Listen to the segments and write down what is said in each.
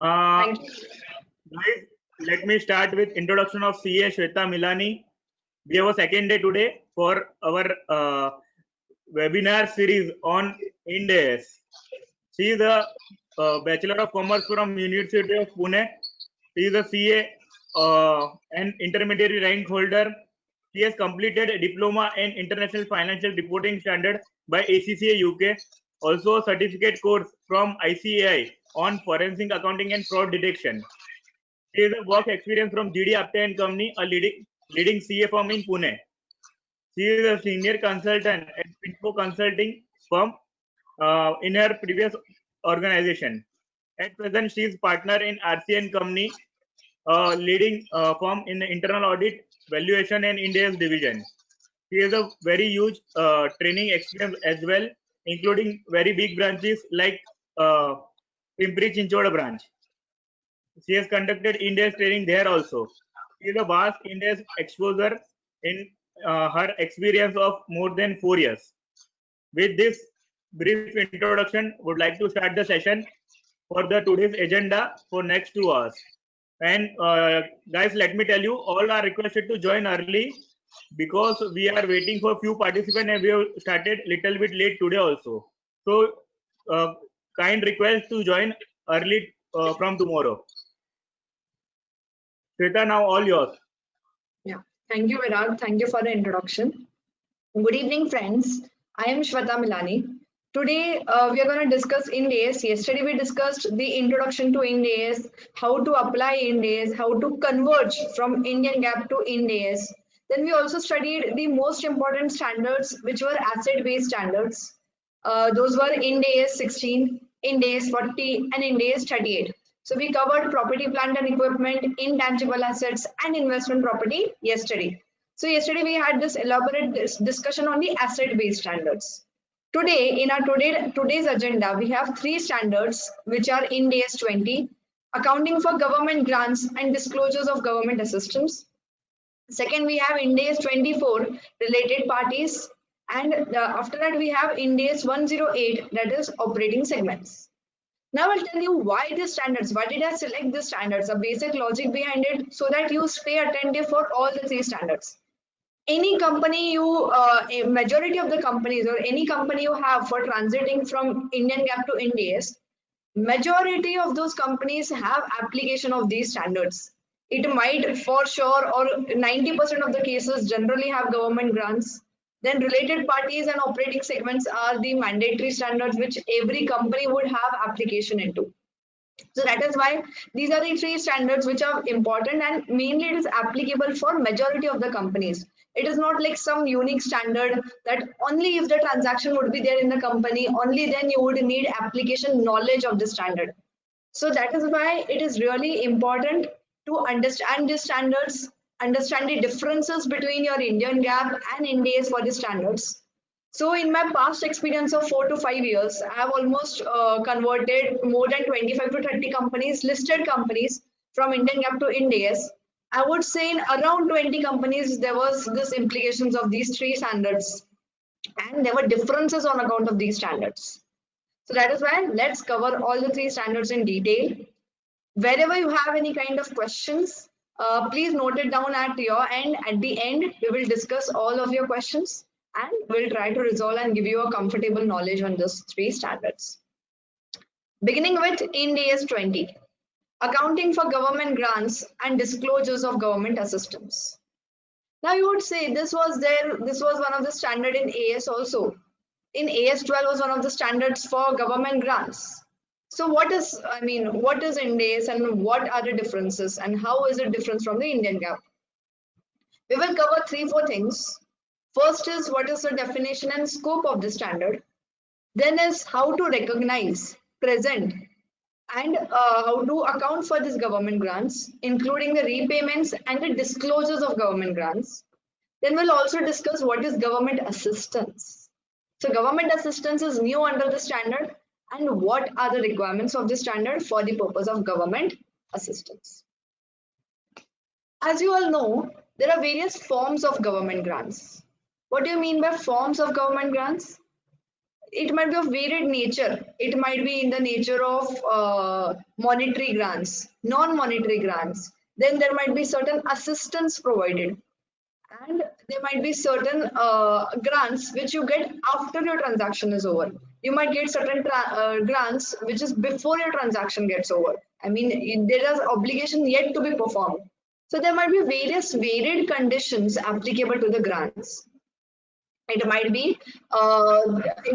Thank you. Guys, let me start with introduction of CA Shweta Milani. We have a second day today for our webinar series on Ind AS. She is a Bachelor of Commerce from University of Pune. She is a CA and intermediary rank holder. She has completed a diploma in International Financial Reporting Standard by ACCA UK. Also a certificate course from ICAI on forensic accounting and fraud detection. She has a work experience from GD Apte and Company, a leading CA firm in Pune. She is a senior consultant at Finco Consulting firm in her previous organization. At present, she is partner in RCN Company, leading firm in the internal audit, valuation, and India's division. She has a very huge training experience as well, including very big branches like Pimpri Chinchoda branch. She has conducted India's training there also. She has a vast India's exposure in her experience of more than 4 years. With this brief introduction, would like to start the session for the today's agenda for next 2 hours. And guys, let me tell you, all are requested to join early because we are waiting for few participants and we have started little bit late today also. So kind request to join early from tomorrow. Shweta, now all yours. Yeah, thank you, Virag. Thank you for the introduction. Good evening, friends. I am Shweta Milani. Today, we are going to discuss Ind AS. Yesterday, we discussed the introduction to Ind AS, how to apply Ind AS, how to converge from Indian GAAP to Ind AS. Then we also studied the most important standards, which were asset-based standards. Those were Ind AS 16, Ind AS 40, and Ind AS 38. So we covered property, plant and equipment, intangible assets, and investment property yesterday. So yesterday we had this elaborate discussion on the asset-based standards. Today, in our today's agenda, we have three standards which are Ind AS 20, accounting for government grants and disclosures of government assistance. Second, we have Ind AS 24, related parties, and after that we have Ind AS 108, that is operating segments. Now I'll tell you why these standards, why did I select these standards, a basic logic behind it, so that you stay attentive for all the three standards. Any company you, a majority of the companies or any company you have for transiting from Indian GAAP to Ind AS, majority of those companies have application of these standards. It might for sure, or 90% of the cases generally have government grants. Then related parties and operating segments are the mandatory standards which every company would have application into. So that is why these are the three standards which are important, and mainly it is applicable for majority of the companies. It is not like some unique standard that only if the transaction would be there in the company, only then you would need application knowledge of the standard. So that is why it is really important to understand the standards, understand the differences between your Indian GAAP and Ind AS for the standards. So in my past experience of 4 to 5 years, I have almost converted more than 25 to 30 companies, listed companies from Indian GAAP to Ind AS. I would say in around 20 companies, there was this implications of these three standards, and there were differences on account of these standards. So that is why let's cover all the three standards in detail. Wherever you have any kind of questions, please note it down at your end. At the end, we will discuss all of your questions and we'll try to resolve and give you a comfortable knowledge on those three standards. Beginning with Ind AS 20, accounting for government grants and disclosures of government assistance. Now you would say this was one of the standard in AS also. In AS 12 was one of the standards for government grants. So what is Ind AS and what are the differences and how is it different from the Indian GAAP? We will cover 3-4 things. First is what is the definition and scope of the standard. Then is how to recognize, present, and how to account for these government grants, including the repayments and the disclosures of government grants. Then we'll also discuss what is government assistance. So government assistance is new under the standard, and what are the requirements of the standard for the purpose of government assistance. As you all know, there are various forms of government grants. What do you mean by forms of government grants? It might be of varied nature. It might be in the nature of monetary grants, non-monetary grants. Then there might be certain assistance provided, and there might be certain grants which you get after your transaction is over. You might get certain grants which is before your transaction gets over. I mean, there is obligation yet to be performed. So there might be various varied conditions applicable to the grants. It might be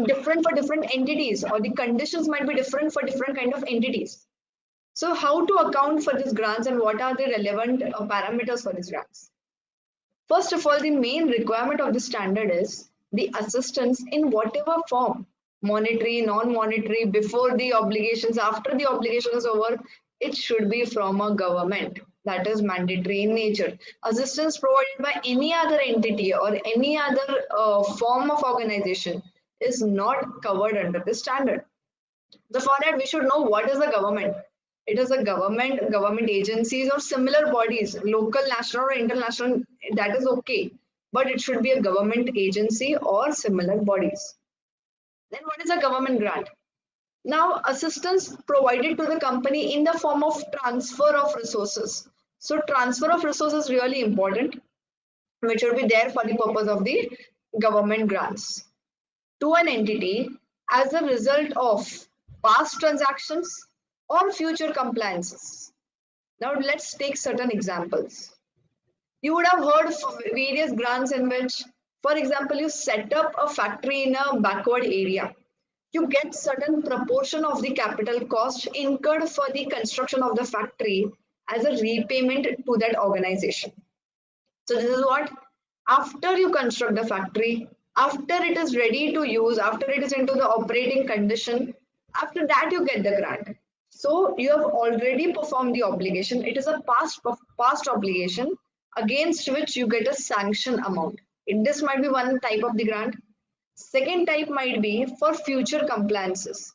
different for different entities, or the conditions might be different for different kind of entities. So how to account for these grants and what are the relevant parameters for these grants? First of all, the main requirement of the standard is the assistance in whatever form, monetary, non-monetary, before the obligations, after the obligation is over, it should be from a government. That is mandatory in nature. Assistance provided by any other entity or any other form of organization is not covered under the standard. So for that, we should know what is the government. It is a government agencies or similar bodies, local, national or international, that is okay. But it should be a government agency or similar bodies. Then what is a government grant? Now, assistance provided to the company in the form of transfer of resources. So transfer of resources is really important, which should be there for the purpose of the government grants to an entity as a result of past transactions or future compliances. Now let's take certain examples. You would have heard of various grants in which, for example, you set up a factory in a backward area. You get certain proportion of the capital cost incurred for the construction of the factory as a repayment to that organization. So this is what, after you construct the factory, after it is ready to use, after it is into the operating condition, after that you get the grant. So you have already performed the obligation. It is a past obligation against which you get a sanction amount. This might be one type of the grant. Second type might be for future compliances.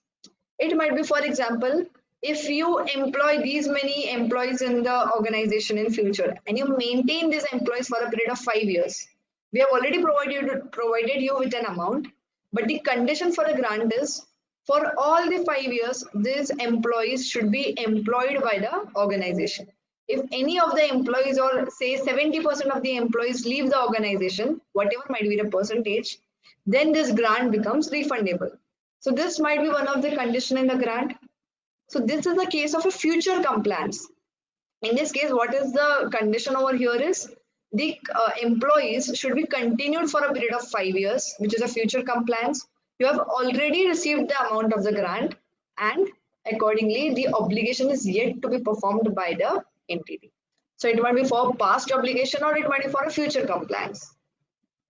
It might be, for example, if you employ these many employees in the organization in future and you maintain these employees for a period of 5 years, we have already provided you with an amount, but the condition for the grant is for all the 5 years, these employees should be employed by the organization. If any of the employees, or say 70% of the employees, leave the organization, whatever might be the percentage, then this grant becomes refundable. So this might be one of the condition in the grant. So this is the case of a future compliance. In this case, what is the condition over here is the employees should be continued for a period of 5 years, which is a future compliance. You have already received the amount of the grant, and accordingly, the obligation is yet to be performed by the entity. So it might be for past obligation or it might be for a future compliance.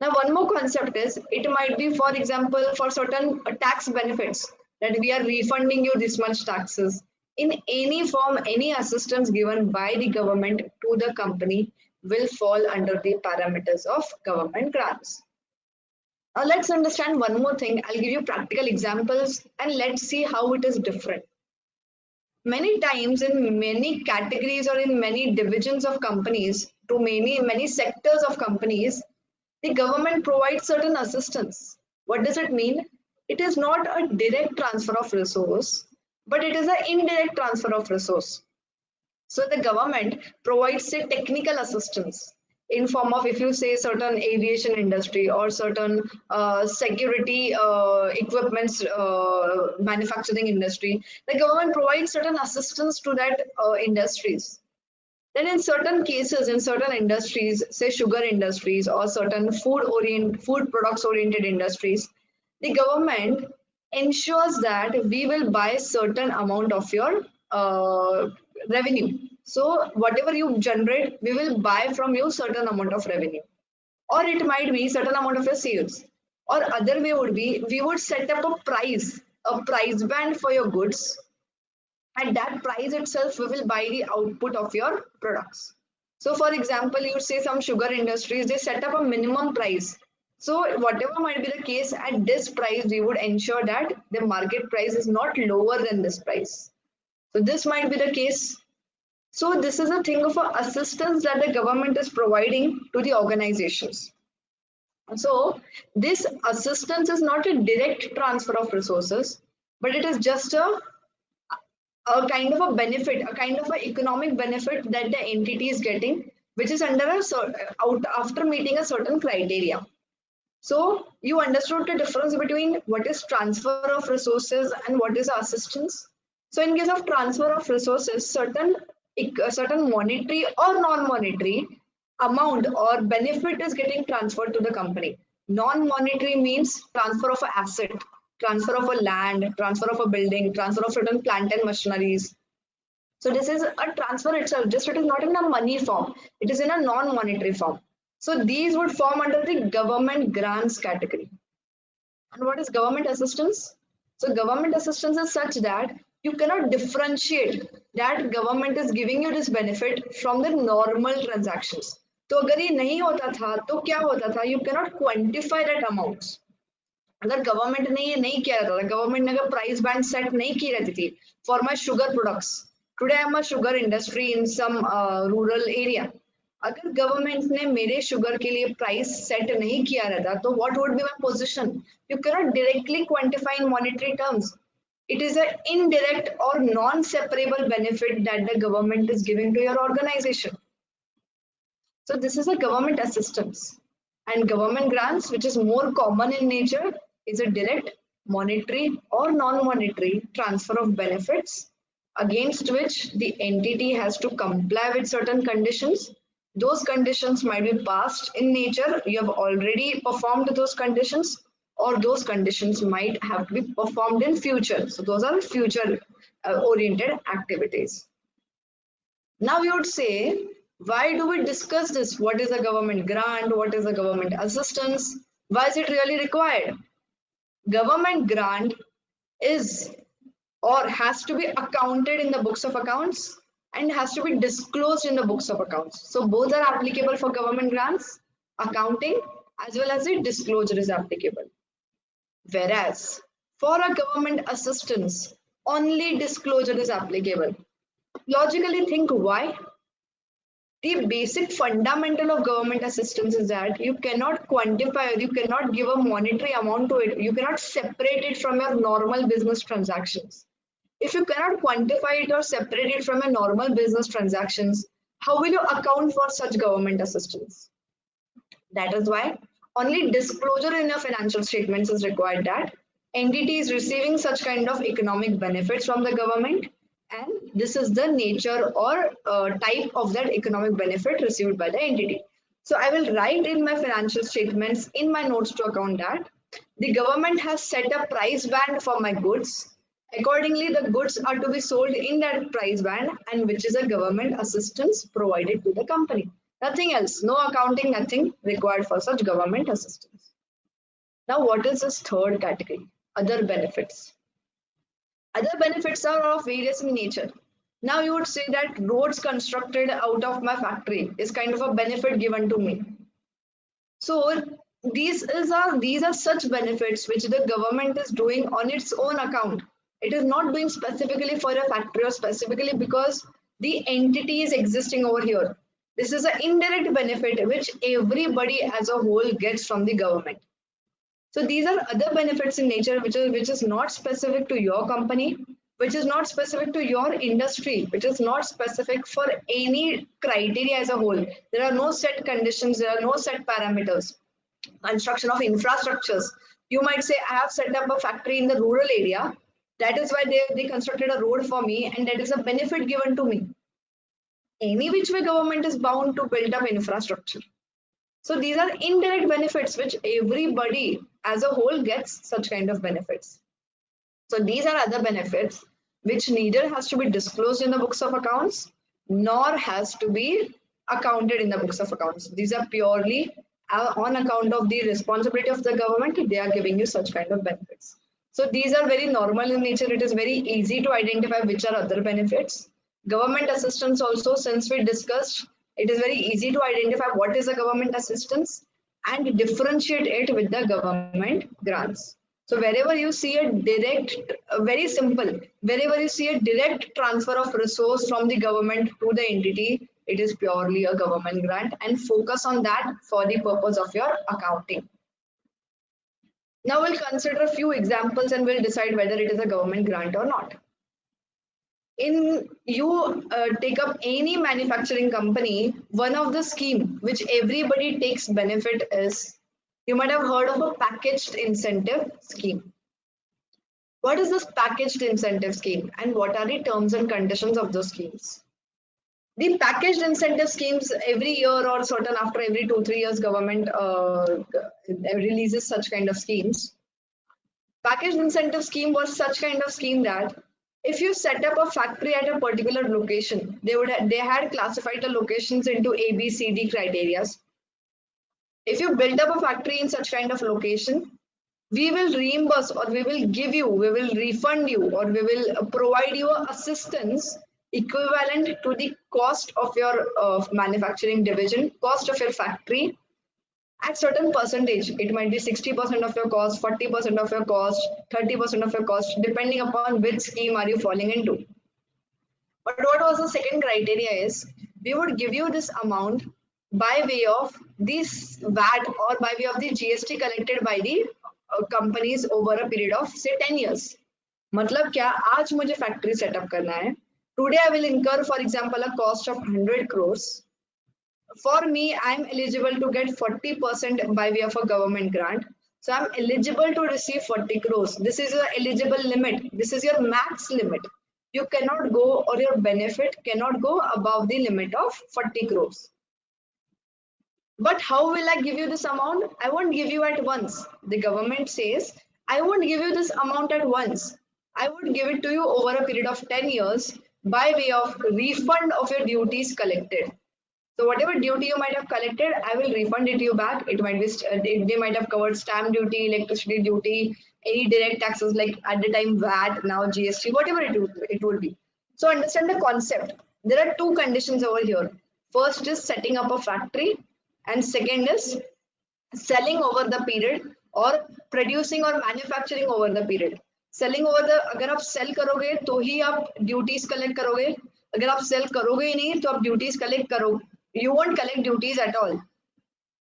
Now, one more concept is it might be, for example, for certain tax benefits that we are refunding you this much taxes. In any form, any assistance given by the government to the company will fall under the parameters of government grants. Now, let's understand one more thing. I'll give you practical examples and let's see how it is different. Many times in many categories or in many divisions of companies, to many sectors of companies, the government provides certain assistance. What does it mean? It is not a direct transfer of resource, but it is an indirect transfer of resource. So the government provides, say, technical assistance in form of, if you say certain aviation industry or certain security equipments manufacturing industry, the government provides certain assistance to that industries. Then in certain cases, in certain industries, say sugar industries or certain food products oriented industries, the government ensures that we will buy certain amount of your revenue. So whatever you generate, we will buy from you certain amount of revenue. Or it might be certain amount of your sales. Or other way would be, we would set up a price band for your goods. At that price itself, we will buy the output of your products. So for example, you say some sugar industries, they set up a minimum price. So whatever might be the case, at this price, we would ensure that the market price is not lower than this price. So this might be the case. So this is a thing of assistance that the government is providing to the organizations. So this assistance is not a direct transfer of resources, but it is just a kind of a benefit, a kind of an economic benefit that the entity is getting, which is under out after meeting a certain criteria. So you understood the difference between what is transfer of resources and what is assistance. So in case of transfer of resources, certain monetary or non-monetary amount or benefit is getting transferred to the company. Non-monetary means transfer of an asset, transfer of a land, transfer of a building, transfer of certain plant and machineries. So this is a transfer itself, just it is not in a money form, it is in a non-monetary form. So these would form under the government grants category. And what is government assistance? So government assistance is such that you cannot differentiate that government is giving you this benefit from the normal transactions. तो अगर ये नहीं होता था तो क्या होता था? You cannot quantify that amounts. अगर गवर्नमेंट ने ये नहीं किया रहता था, गवर्नमेंट ने अगर प्राइस बैंड सेट नहीं की रहती थी for my sugar products, today I am a sugar industry in some rural area, अगर गवर्नमेंट ने मेरे शुगर के लिए प्राइस सेट नहीं किया रहता तो what would be my position? You can not directly quantify in monetary terms. It is an indirect or non-separable benefit that the government is giving to your organization. So this is a government assistance. And government grants, which is more common in nature, is a direct monetary or non-monetary transfer of benefits against which the entity has to comply with certain conditions. Those conditions might be past in nature, you have already performed those conditions, or those conditions might have to be performed in future. So those are future oriented activities. Now you would say, why do we discuss this? What is a government grant? What is a government assistance? Why is it really required? Government grant is or has to be accounted in the books of accounts and has to be disclosed in the books of accounts. So both are applicable for government grants, accounting as well as the disclosure is applicable. Whereas for a government assistance, only disclosure is applicable. Logically think why? The basic fundamental of government assistance is that you cannot quantify or you cannot give a monetary amount to it. You cannot separate it from your normal business transactions. If you cannot quantify it or separate it from your normal business transactions, how will you account for such government assistance? That is why only disclosure in your financial statements is required that entity is receiving such kind of economic benefits from the government, and this is the nature or type of that economic benefit received by the entity. So I will write in my financial statements in my notes to account that the government has set a price band for my goods. Accordingly, the goods are to be sold in that price band, and which is a government assistance provided to the company. Nothing else, no accounting, nothing required for such government assistance. Now, what is this third category? Other benefits. Other benefits are of various in nature. Now you would say that roads constructed out of my factory is kind of a benefit given to me. So these are such benefits which the government is doing on its own account. It is not doing specifically for a factory or specifically because the entity is existing over here. This is an indirect benefit which everybody as a whole gets from the government. So these are other benefits in nature which is not specific to your company, which is not specific to your industry, which is not specific for any criteria as a whole. There are no set conditions, there are no set parameters. Construction of infrastructures. You might say, I have set up a factory in the rural area. That is why they constructed a road for me, and that is a benefit given to me. Any which way government is bound to build up infrastructure. So these are indirect benefits which everybody as a whole gets such kind of benefits. So these are other benefits which neither has to be disclosed in the books of accounts nor has to be accounted in the books of accounts. These are purely on account of the responsibility of the government. They are giving you such kind of benefits. So these are very normal in nature. It is very easy to identify which are other benefits. Government assistance also, since we discussed, it is very easy to identify what is a government assistance and differentiate it with the government grants. So wherever you see a direct, very simple, wherever you see a direct transfer of resource from the government to the entity, it is purely a government grant, and focus on that for the purpose of your accounting. Now we'll consider a few examples and we'll decide whether it is a government grant or not. In you take up any manufacturing company, one of the scheme which everybody takes benefit is, you might have heard of a packaged incentive scheme. What is this packaged incentive scheme and what are the terms and conditions of those schemes? The packaged incentive schemes, every year or certain after every 2-3 years government releases such kind of schemes. Packaged incentive scheme was such kind of scheme that if you set up a factory at a particular location, they had classified the locations into A, B, C, D criterias. If you build up a factory in such kind of location, we will reimburse or we will give you, we will refund you or we will provide you assistance equivalent to the cost of your manufacturing division, cost of your factory at certain percentage. It might be 60% of your cost, 40% of your cost, 30% of your cost, depending upon which scheme are you falling into. But what was the second criteria is, we would give you this amount by way of this VAT or by way of the GST collected by the companies over a period of say 10 years. मतलब क्या, आज मुझे factory setup करना है. Today I will incur, for example, a cost of 100 crores. For me, I am eligible to get 40% by way of a government grant. So I'm eligible to receive 40 crores. This is your eligible limit. This is your max limit. You cannot go, or your benefit cannot go above the limit of 40 crores. But how will I give you this amount? I won't give you at once. The government says, I won't give you this amount at once. I would give it to you over a period of 10 years by way of refund of your duties collected. So whatever duty you might have collected, I will refund it to you back. It might be, they might have covered stamp duty, electricity duty, any direct taxes like at the time VAT, now GST, whatever it will be. So understand the concept. There are two conditions over here. First is setting up a factory and second is selling over the period or producing or manufacturing over the period. Selling over the, अगर आप sell करोगे तो ही आप duties collect करोगे. अगर आप sell करोगे ही नहीं तो आप duties collect करोगे. You won't collect duties at all.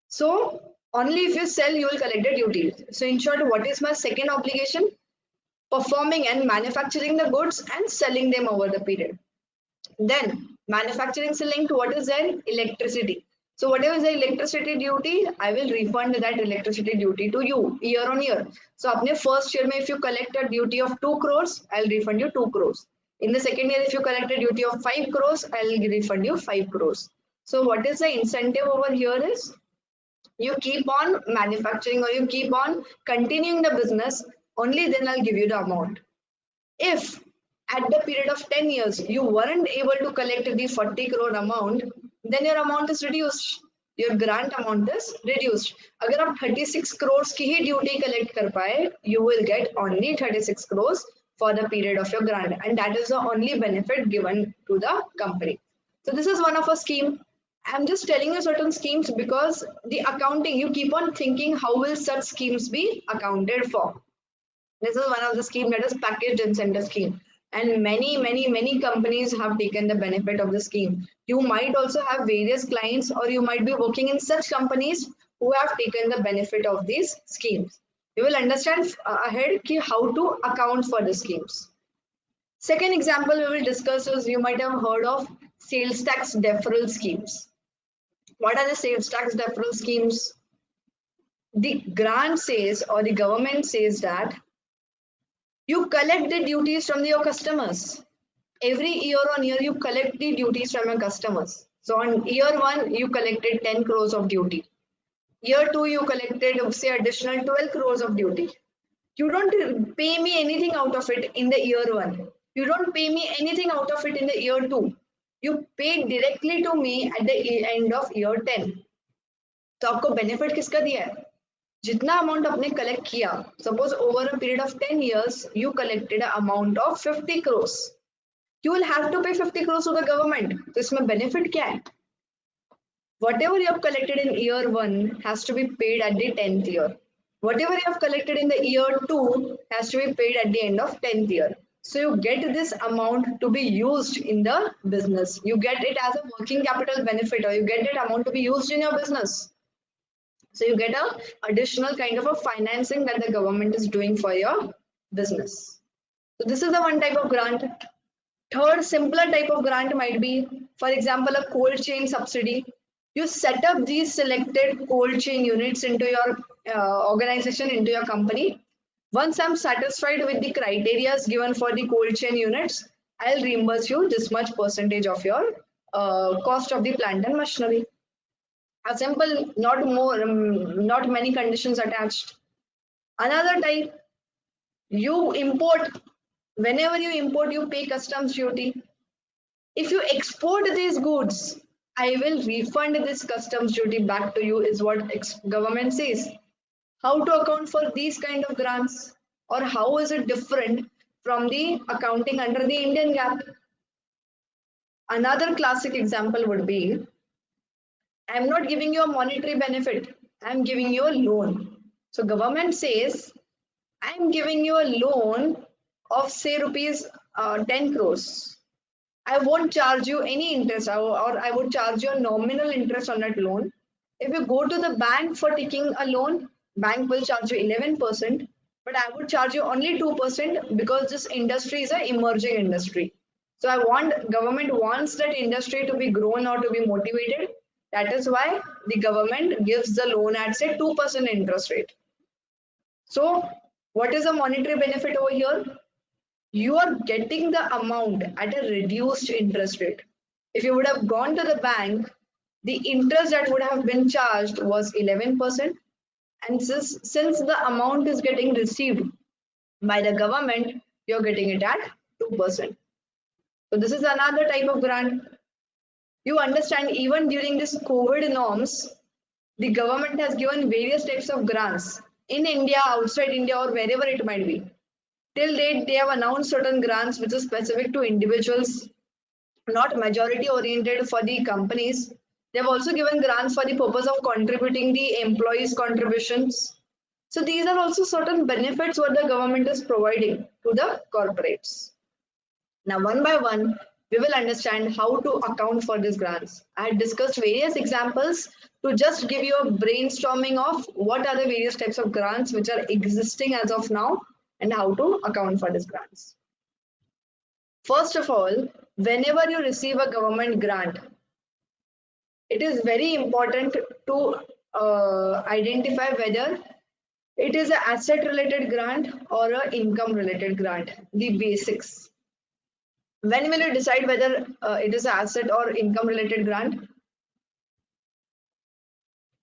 So only if you sell, you will collect the duties. So in short, what is my second obligation? Performing and manufacturing the goods and selling them over the period. Then manufacturing is linked to what is then electricity. So whatever is the electricity duty, I will refund that electricity duty to you year on year. So apne first year mein if you collect a duty of 2 crores, I'll refund you 2 crores. In the second year, if you collect a duty of 5 crores, I'll refund you 5 crores. So what is the incentive over here is, you keep on manufacturing or you keep on continuing the business, only then I'll give you the amount. If at the period of 10 years, you weren't able to collect the 40 crore amount, then your amount is reduced. Your grant amount is reduced. अगर आप 36 crores की ही duty collect कर पाए, you will get only 36 crores for the period of your grant, and that is the only benefit given to the company. So this is one of a scheme. I'm just telling you certain schemes because the accounting, you keep on thinking how will such schemes be accounted for. This is one of the scheme, that is packaged incentive scheme. And many companies have taken the benefit of the scheme. You might also have various clients or you might be working in such companies who have taken the benefit of these schemes. You will understand ahead how to account for the schemes. Second example we will discuss is, you might have heard of sales tax deferral schemes. What are the sales tax deferral schemes? The grant says, or the government says that you collect the duties from your customers. Every year on year, you collect the duties from your customers. So on year 1, you collected 10 crores of duty. Year 2, you collected, say, additional 12 crores of duty. You don't pay me anything out of it in the year 1. You don't pay me anything out of it in the year 2. You pay directly to me at the end of year 10. तो आपको benefit किसका दिया है? जितना amount आपने collect किया, suppose over a period of 10 years you collected an amount of 50 crores, you will have to pay 50 crores to the government. तो इसमें benefit क्या है? Whatever you have collected in year 1 has to be paid at the 10th year. Whatever you have collected in the year 2 has to be paid at the end of 10th year. So you get this amount to be used in the business. You get it as a working capital benefit, or you get that amount to be used in your business. So you get a additional kind of a financing that the government is doing for your business. So this is the one type of grant. Third, simpler type of grant might be, for example, a cold chain subsidy. You set up these selected cold chain units into your organization, into your company. Once I'm satisfied with the criteria given for the cold chain units, I'll reimburse you this much percentage of your cost of the plant and machinery. A simple, not more, not many conditions attached. Another type, you import. Whenever you import, you pay customs duty. If you export these goods, I will refund this customs duty back to you, is what government says. How to account for these kind of grants, or how is it different from the accounting under the Indian GAAP? Another classic example would be, I'm not giving you a monetary benefit, I'm giving you a loan. So government says, I'm giving you a loan of say rupees 10 crores. I won't charge you any interest, or I would charge you a nominal interest on that loan. If you go to the bank for taking a loan, bank will charge you 11%, but I would charge you only 2% because this industry is an emerging industry. So government wants that industry to be grown or to be motivated. That is why the government gives the loan at say 2% interest rate. So what is the monetary benefit over here? You are getting the amount at a reduced interest rate. If you would have gone to the bank, the interest that would have been charged was 11%. And since the amount is getting received by the government, you're getting it at 2%. So this is another type of grant. You understand, even during this COVID norms, the government has given various types of grants in India, outside India, or wherever it might be. Till date, they have announced certain grants which are specific to individuals, not majority oriented for the companies. They have also given grants for the purpose of contributing the employees' contributions. So these are also certain benefits what the government is providing to the corporates. Now, one by one, we will understand how to account for these grants. I had discussed various examples to just give you a brainstorming of what are the various types of grants which are existing as of now and how to account for these grants. First of all, whenever you receive a government grant, it is very important to identify whether it is an asset related grant or an income related grant, the basics. When will you decide whether it is an asset or income related grant?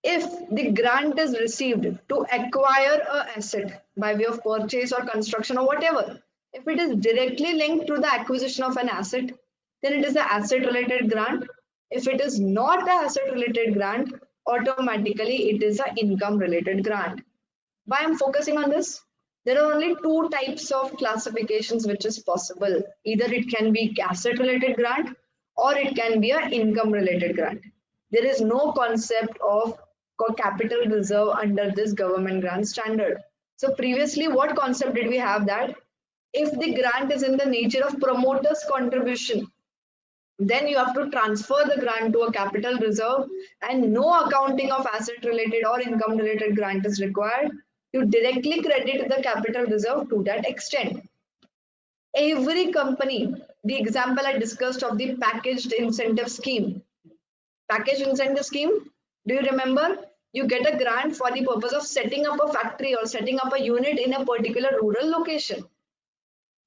If the grant is received to acquire an asset by way of purchase or construction or whatever, if it is directly linked to the acquisition of an asset, then it is an asset related grant. If it is not an asset related grant, automatically it is an income related grant. Why I'm focusing on this? There are only two types of classifications which is possible. Either it can be asset related grant or it can be an income related grant. There is no concept of capital reserve under this government grant standard. So previously, what concept did we have? That if the grant is in the nature of promoter's contribution, then you have to transfer the grant to a capital reserve and no accounting of asset related or income related grant is required. You directly credit the capital reserve to that extent. Every company, the example I discussed of the packaged incentive scheme. Packaged incentive scheme, do you remember? You get a grant for the purpose of setting up a factory or setting up a unit in a particular rural location.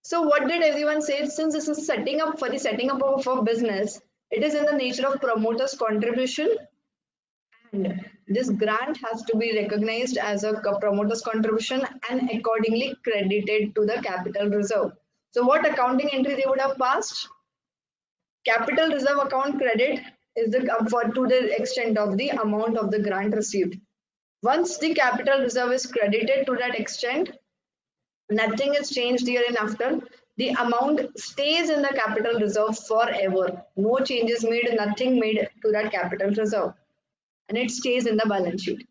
So what did everyone say? Since this is setting up of a business, it is in the nature of promoter's contribution, and this grant has to be recognized as a promoter's contribution and accordingly credited to the capital reserve. So what accounting entry they would have passed? Capital reserve account credit is to the extent of the amount of the grant received. Once the capital reserve is credited to that extent, nothing is changed hereinafter. The amount stays in the capital reserve forever. No changes made, nothing made to that capital reserve. And it stays in the balance sheet.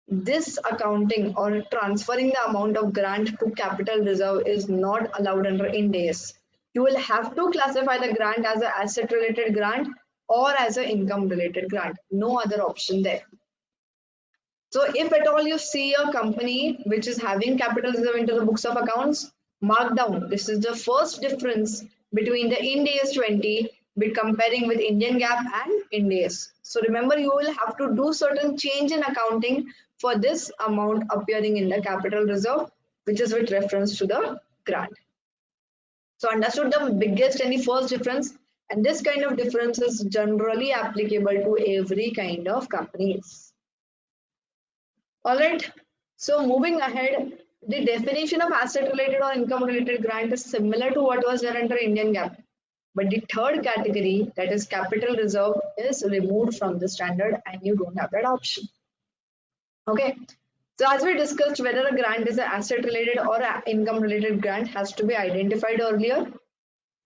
This accounting or transferring the amount of grant to capital reserve is not allowed under Ind AS. You will have to classify the grant as an asset related grant or as an income related grant. No other option there. So if at all you see a company which is having capital reserve into the books of accounts, mark down. This is the first difference between the Ind AS 20 with comparing with Indian GAAP and Ind AS. So remember, you will have to do certain change in accounting for this amount appearing in the capital reserve, which is with reference to the grant. So understood the biggest and the first difference, and this kind of difference is generally applicable to every kind of companies. All right. So moving ahead, the definition of asset related or income related grant is similar to what was there under Indian GAAP. But the third category, that is capital reserve, is removed from the standard and you don't have that option. Okay. So as we discussed, whether a grant is an asset related or an income related grant has to be identified earlier.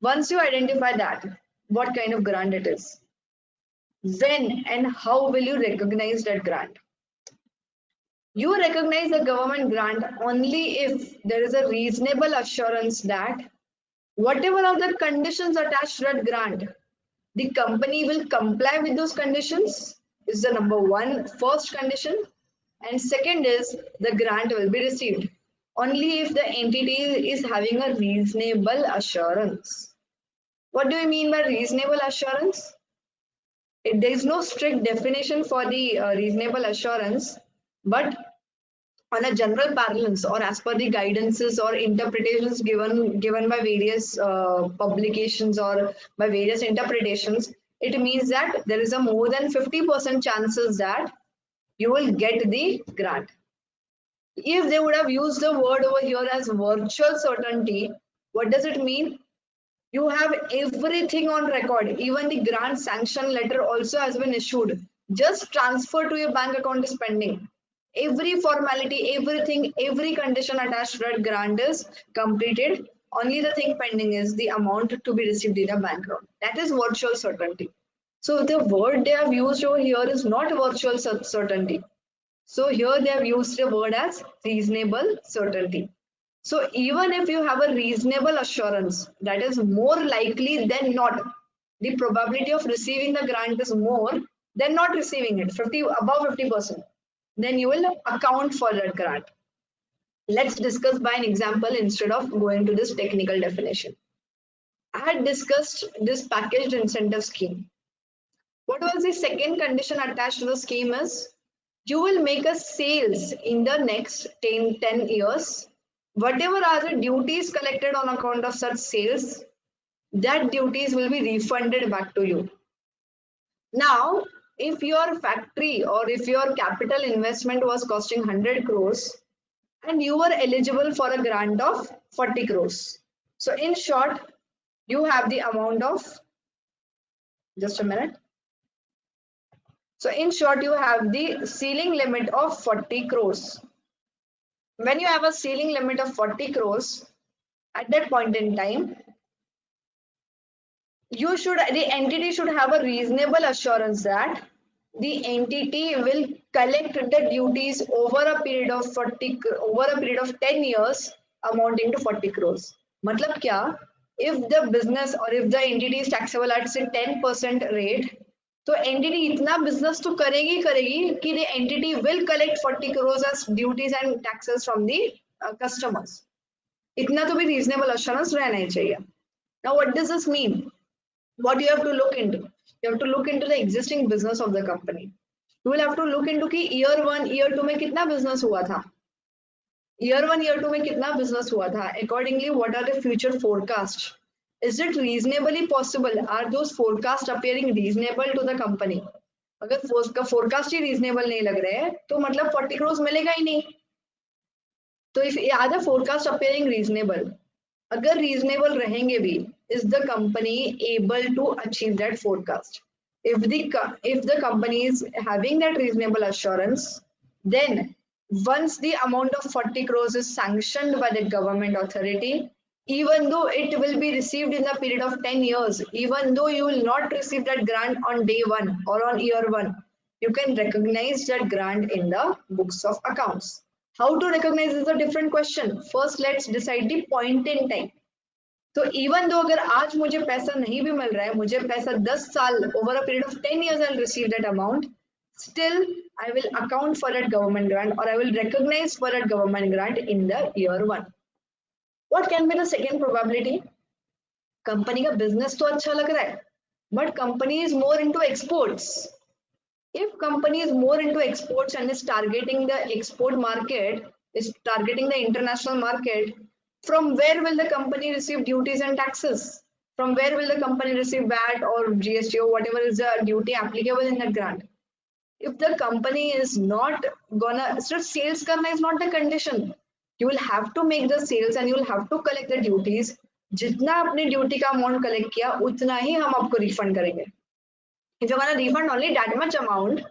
Once you identify that, what kind of grant it is, when and how will you recognize that grant? You recognize a government grant only if there is a reasonable assurance that whatever are the conditions attached to that grant, the company will comply with those conditions is the number one first condition. And second is the grant will be received only if the entity is having a reasonable assurance. What do you mean by reasonable assurance? There is no strict definition for the reasonable assurance, but on a general parlance or as per the guidances or interpretations given by various publications or by various interpretations, it means that there is a more than 50% chances that you will get the grant. If they would have used the word over here as virtual certainty, what does it mean? You have everything on record. Even the grant sanction letter also has been issued. Just transfer to your bank account is pending. Every formality, everything, every condition attached to that grant is completed. Only the thing pending is the amount to be received in a bank account. That is virtual certainty. So the word they have used over here is not virtual certainty. So here they have used the word as reasonable certainty. So even if you have a reasonable assurance, that is more likely than not, the probability of receiving the grant is more than not receiving it, above 50%. Then you will account for that grant. Let's discuss by an example instead of going to this technical definition. I had discussed this packaged incentive scheme. What was the second condition attached to the scheme is you will make a sales in the next 10 years. Whatever are the duties collected on account of such sales, that duties will be refunded back to you. Now, if your factory or if your capital investment was costing 100 crores and you were eligible for a grant of 40 crores. So in short, you have the amount of, just a minute. So in short, you have the ceiling limit of 40 crores. When you have a ceiling limit of 40 crores, at that point in time, the entity should have a reasonable assurance that the entity will collect the duties over a period of 10 years amounting to 40 crores. Matlab kya? If the business or if the entity is taxable at say 10% rate, तो entity इतना business तो करेगी कि the entity will collect 40 crores as duties and taxes from the customers. इतना तो भी reasonable assurance रहना ही चाहिए. Now what does this mean? What you have to look into? You have to look into the existing business of the company. You will have to look into कि year 1, year 2 में कितना business हुआ था. Year 1, year 2 में कितना business हुआ था. Accordingly, what are the future forecasts? Is it reasonably possible? Are those forecasts appearing reasonable to the company? अगर forecast ही reasonable नहीं लग रहे हैं, तो मतलब 40 crores मिलेगा ही नहीं. तो if are the forecast appearing reasonable? अगर reasonable रहेंगे भी, is the company able to achieve that forecast? If the company is having that reasonable assurance, then once the amount of 40 crores is sanctioned by the government authority, even though it will be received in the period of 10 years, even though you will not receive that grant on day 1 or on year 1, you can recognize that grant in the books of accounts. How to recognize is a different question. First, let's decide the point in time. तो even though अगर आज मुझे पैसा नहीं भी मिल रहा है, मुझे पैसा 10 साल over a period of 10 years I'll receive that amount. still I will account for that government grant, or I will recognize for that government grant in the year 1. What can be the second probability? Company का business तो अच्छा लग रहा है, but company is more into exports. If company is more into exports and is targeting the export market, is targeting the international market, from where will the company receive duties and taxes? From where will the company receive VAT or GST or whatever is the duty applicable in that grant? If the company is not gonna, so sales karna is not the condition. You will have to make the sales and you will have to collect the duties. जितना आपने duty का amount collect किया उतना ही हम आपको refund करेंगे. If you're gonna refund only that much amount,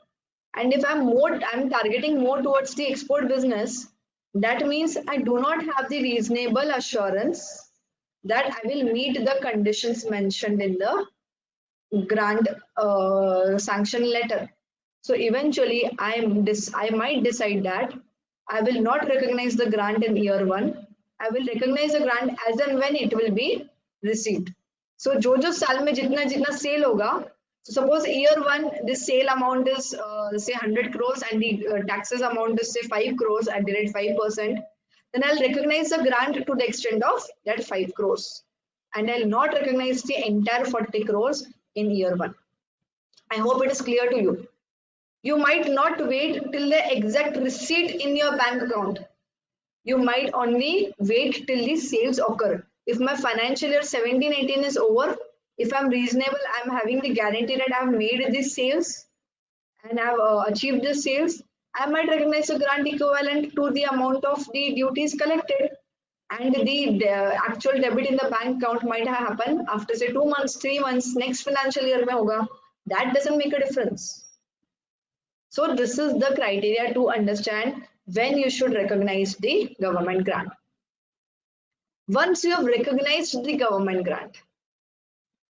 and if I'm targeting more towards the export business, that means I do not have the reasonable assurance that I will meet the conditions mentioned in the grant sanction letter. So eventually I might decide that I will not recognize the grant in year 1. I will recognize the grant as and when it will be received. So जो साल में जितना sale होगा, so suppose year 1 the sale amount is say 100 crores and the taxes amount is say 5 crores at the rate 5%, then I'll recognize the grant to the extent of that 5 crores, and I'll not recognize the entire 40 crores in year 1. I hope it is clear to you. You might not wait till the exact receipt in your bank account. You might only wait till the sales occur. If my financial year 17-18 is over, if I'm reasonable, I'm having the guarantee that I've made these sales and I've achieved the sales, I might recognize a grant equivalent to the amount of the duties collected, and the actual debit in the bank account might happen after say 2 months, 3 months, next financial year mein hoga. That doesn't make a difference. So this is the criteria to understand when you should recognize the government grant. Once you have recognized the government grant,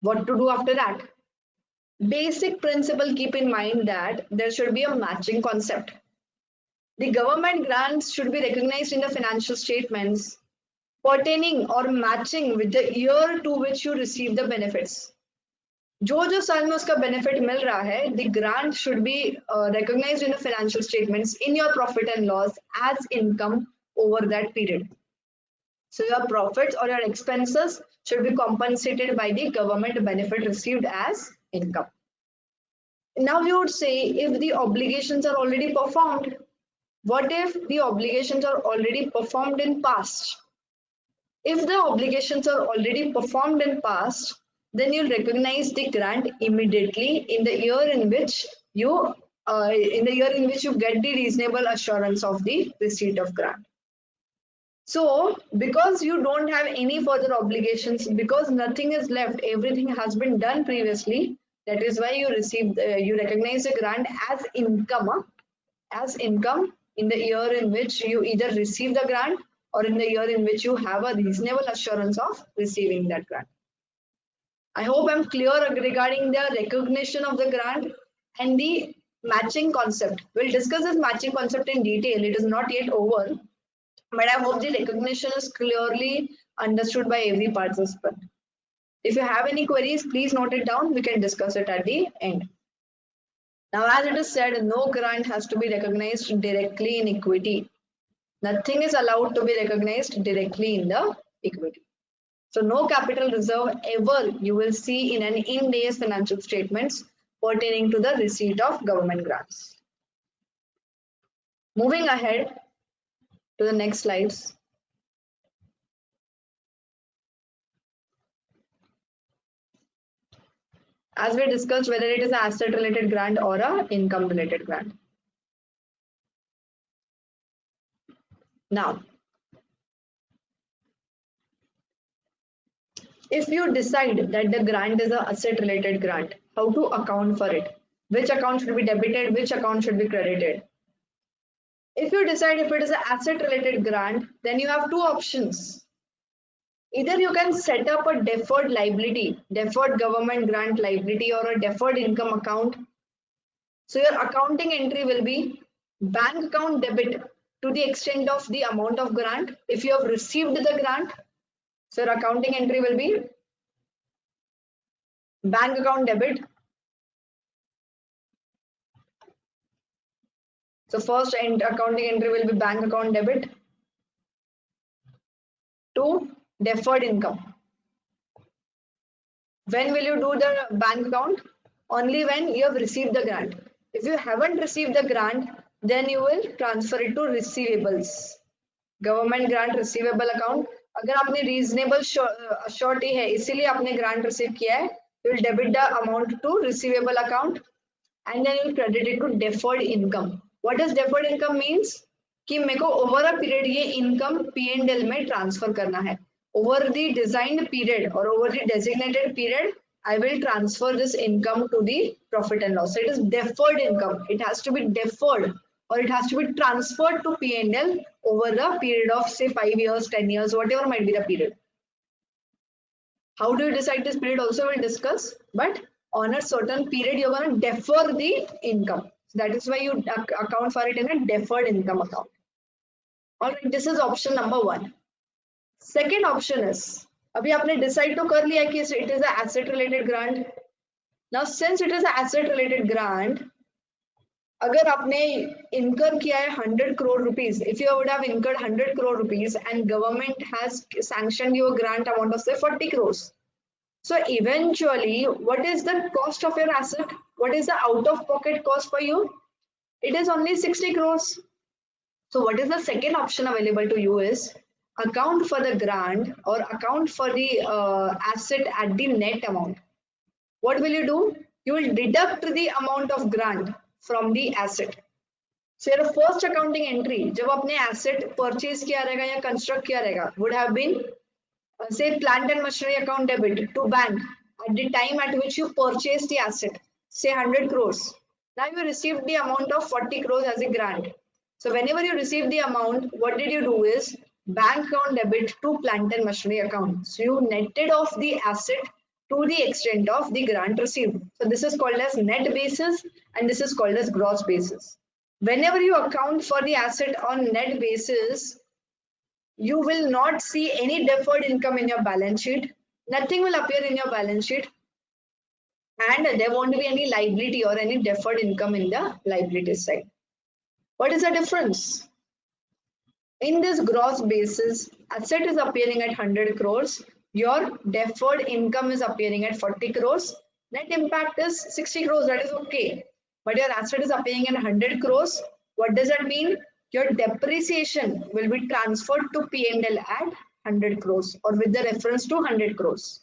what to do after that? Basic principle, keep in mind that there should be a matching concept. The government grants should be recognized in the financial statements pertaining or matching with the year to which you receive the benefits. जो साल में उसका benefit मिल रहा है, the grant should be recognized in the financial statements in your profit and loss as income over that period. So your profits or your expenses should be compensated by the government benefit received as income. Now we would say if the obligations are already performed, what if the obligations are already performed in past? If the obligations are already performed in past, then you'll recognize the grant immediately in the year in which you get the reasonable assurance of the receipt of grant. So because you don't have any further obligations, because nothing is left, everything has been done previously, that is why you recognize the grant as income in the year in which you either receive the grant or in the year in which you have a reasonable assurance of receiving that grant. I hope I'm clear regarding the recognition of the grant and the matching concept. We'll discuss this matching concept in detail. It is not yet over, but I hope the recognition is clearly understood by every participant. If you have any queries, please note it down. We can discuss it at the end. Now, as it is said, no grant has to be recognized directly in equity. Nothing is allowed to be recognized directly in the equity. So no capital reserve ever you will see in an Ind AS financial statements pertaining to the receipt of government grants. Moving ahead to the next slides. As we discussed, whether it is an asset related grant or a income related grant. Now, if you decide that the grant is an asset related grant, how to account for it? Which account should be debited? Which account should be credited? If you decide if it is an asset related grant, then you have two options. Either you can set up a deferred liability, deferred government grant liability, or a deferred income account. So your accounting entry will be bank account debit to the extent of the amount of grant. If you have received the grant, so your accounting entry will be bank account debit So first accounting entry will be bank account debit to deferred income. When will you do the bank account? Only when you have received the grant. If you haven't received the grant, then you will transfer it to receivables. Government grant receivable account. अगर आपने reasonable surety है इसीलिए आपने grant receive किया है, you will debit the amount to receivable account and then you will credit it to deferred income. What does deferred income means? कि मेरे को over a period ये income P&L में transfer करना है. Over the designed period or over the designated period, I will transfer this income to the profit and loss. So it is deferred income. It has to be deferred or it has to be transferred to P&L over the period of say 5 years, 10 years, whatever might be the period. How do you decide this period also we'll discuss, but on a certain period you're going to defer the income. So that is why you account for it in a deferred income account. Alright, this is option number 1. Second option is, अभी आपने decide तो कर लिया कि it is an asset related grant. Now since it is an asset related grant, अगर आपने incur किया है 100 crore rupees, if you would have incurred 100 crore rupees and government has sanctioned you a grant amount of say 40 crores. So eventually, what is the cost of your asset? What is the out of pocket cost for you? It is only 60 crores. So what is the second option available to you is account for the grant or account for the asset at the net amount. What will you do? You will deduct the amount of grant from the asset. So your first accounting entry, जब आपने asset purchase किया रहेगा या construct किया रहेगा, would have been say plant and machinery account debit to bank at the time at which you purchased the asset, say 100 crores. Now you received the amount of 40 crores as a grant. So whenever you receive the amount, what did you do is bank account debit to plant and machinery account. So you netted off the asset to the extent of the grant received. So this is called as net basis and this is called as gross basis. Whenever you account for the asset on net basis, you will not see any deferred income in your balance sheet. Nothing will appear in your balance sheet. And there won't be any liability or any deferred income in the liability side. What is the difference? In this gross basis, asset is appearing at 100 crores. Your deferred income is appearing at 40 crores. Net impact is 60 crores. That is okay. But your asset is appearing at 100 crores. What does that mean? Your depreciation will be transferred to P&L at 100 crores or with the reference to 100 crores.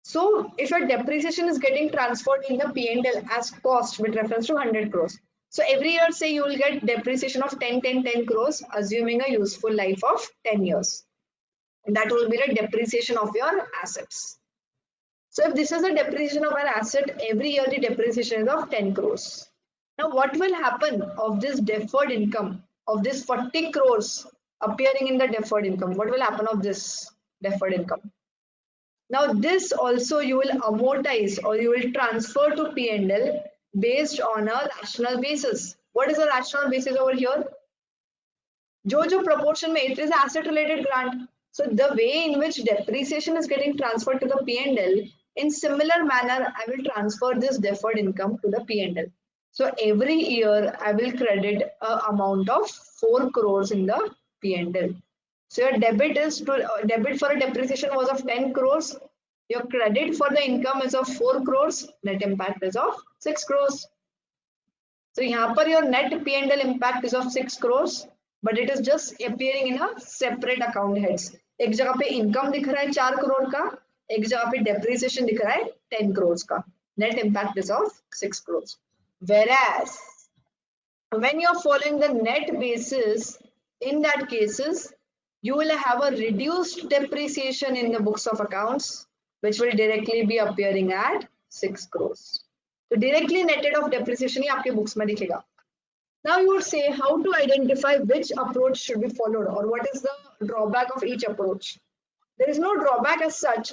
So if your depreciation is getting transferred in the P&L as cost with reference to 100 crores. So every year, say you will get depreciation of 10 crores, assuming a useful life of 10 years. And that will be the depreciation of your assets. So if this is the depreciation of our asset, every year the depreciation is of 10 crores. Now what will happen of this deferred income, of this 40 crores appearing in the deferred income? What will happen of this deferred income? Now this also you will amortize or you will transfer to P&L based on a rational basis. What is a rational basis over here? जो proportion में it is asset related grant. So the way in which depreciation is getting transferred to the P&L, in similar manner, I will transfer this deferred income to the P&L. So every year I will credit an amount of 4 crores in the P&L. So your debit is to debit for a depreciation was of 10 crores. Your credit for the income is of 4 crores. Net impact is of 6 crores. So यहाँ पर your net P&L impact is of 6 crores, but it is just appearing in a separate account heads. एक जगह पे income दिख रहा है 4 crore का, एक जगह पे depreciation दिख रहा है 10 crores का. Net impact is of 6 crores. Whereas when you are following the net basis, in that cases, you will have a reduced depreciation in the books of accounts, which will directly be appearing at 6 crores. So directly netted of depreciation ही आपके books में दिखेगा. Now you would say how to identify which approach should be followed or what is the drawback of each approach. There is no drawback as such,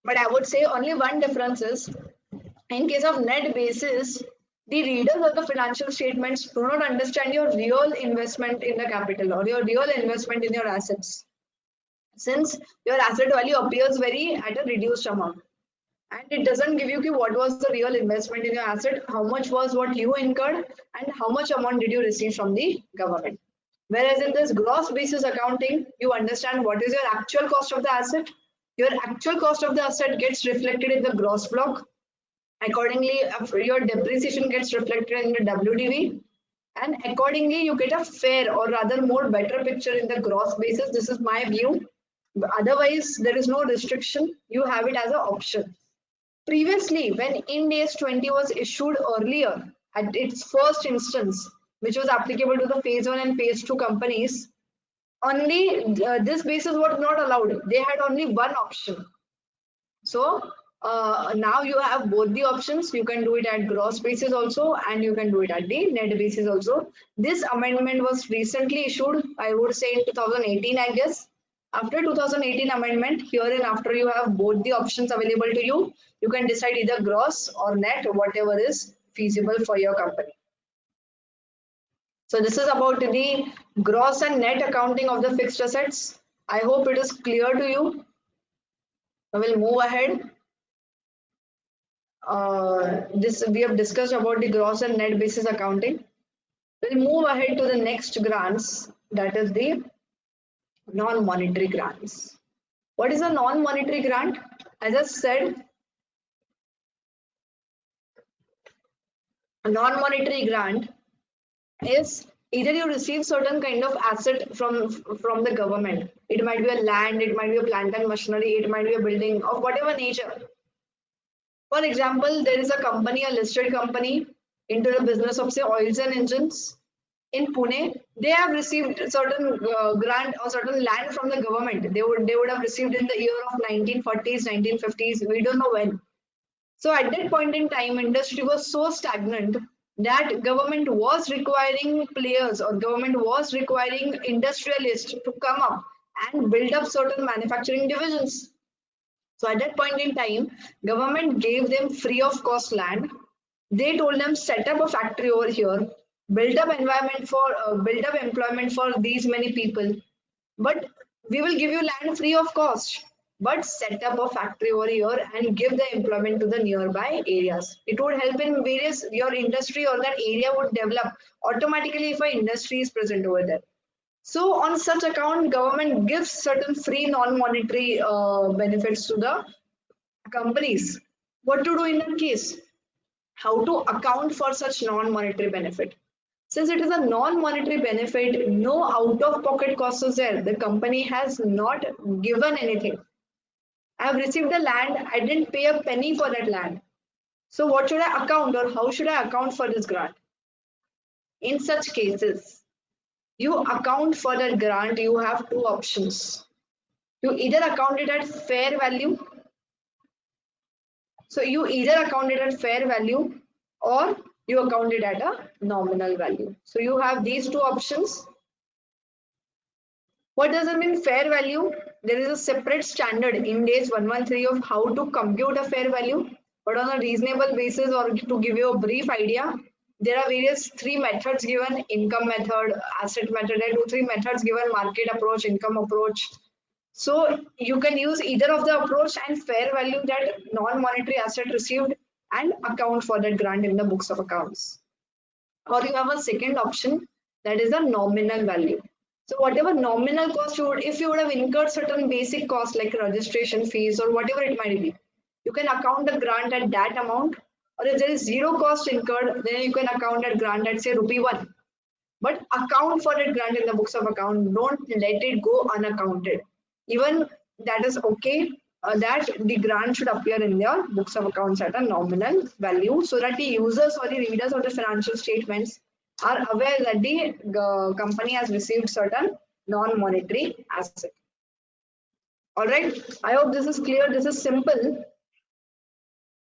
but I would say only one difference is in case of net basis, the readers of the financial statements do not understand your real investment in the capital or your real investment in your assets, since your asset value appears very at a reduced amount. and it doesn't give you what was the real investment in your asset, how much was what you incurred, and how much amount did you receive from the government. Whereas in this gross basis accounting, you understand what is your actual cost of the asset. Your actual cost of the asset gets reflected in the gross block. Accordingly, your depreciation gets reflected in the WDV, and accordingly you get a fair or rather more better picture in the gross basis. This is my view. Otherwise, there is no restriction. You have it as an option. Previously, when Ind AS 20 was issued earlier at its first instance, which was applicable to the phase 1 and phase 2 companies, only this basis was not allowed. They had only one option. So now you have both the options. You can do it at gross basis also, and you can do it at the net basis also. This amendment was recently issued, I would say in 2018, I guess. After 2018 amendment, here and after you have both the options available to you. You can decide either gross or net, whatever is feasible for your company. So this is about the gross and net accounting of the fixed assets. I hope it is clear to you. I will move ahead. This we have discussed about the gross and net basis accounting. We'll move ahead to the next grants, that is the non-monetary grants. What is a non-monetary grant? As I said, a non-monetary grant is either you receive certain kind of asset from the government. It might be a land, it might be a plant and machinery, it might be a building of whatever nature. For example, there is a company, a listed company into the business of say oils and engines in Pune. They have received certain grant or certain land from the government. They would have received in the year of 1940s, 1950s. We don't know when. So at that point in time, industry was so stagnant that government was requiring players or government was requiring industrialists to come up and build up certain manufacturing divisions. So at that point in time, government gave them free of cost land. They told them set up a factory over here, build up environment for build up employment for these many people. But we will give you land free of cost, but set up a factory over here and give the employment to the nearby areas. It would help in various your industry or that area would develop automatically if an industry is present over there. So on such account, government gives certain free non-monetary benefits to the companies. What to do in that case? How to account for such non-monetary benefit? Since it is a non-monetary benefit, no out-of-pocket cost is there. The company has not given anything. I have received the land. I didn't pay a penny for that land. So what should I account or how should I account for this grant? In such cases, you account for that grant, you have two options. You either account it at fair value. So you either account it at fair value or you account it at a nominal value. So you have these two options. What does it mean fair value? There is a separate standard in Ind AS 113 of how to compute a fair value, but on a reasonable basis or to give you a brief idea, there are various three methods given: income method, asset method. There are 2-3 methods given: market approach, income approach. So you can use either of the approach and fair value that non-monetary asset received and account for that grant in the books of accounts. Or you have a second option, that is a nominal value. So whatever nominal cost you would, if you would have incurred certain basic costs like registration fees or whatever it might be, you can account the grant at that amount. Or if there is zero cost incurred, then you can account that grant at say rupee 1. But account for that grant in the books of account. Don't let it go unaccounted. Even that is okay. That the grant should appear in your books of accounts at a nominal value so that the users or the readers of the financial statements are aware that the company has received certain non-monetary asset. All right. I hope this is clear. This is simple.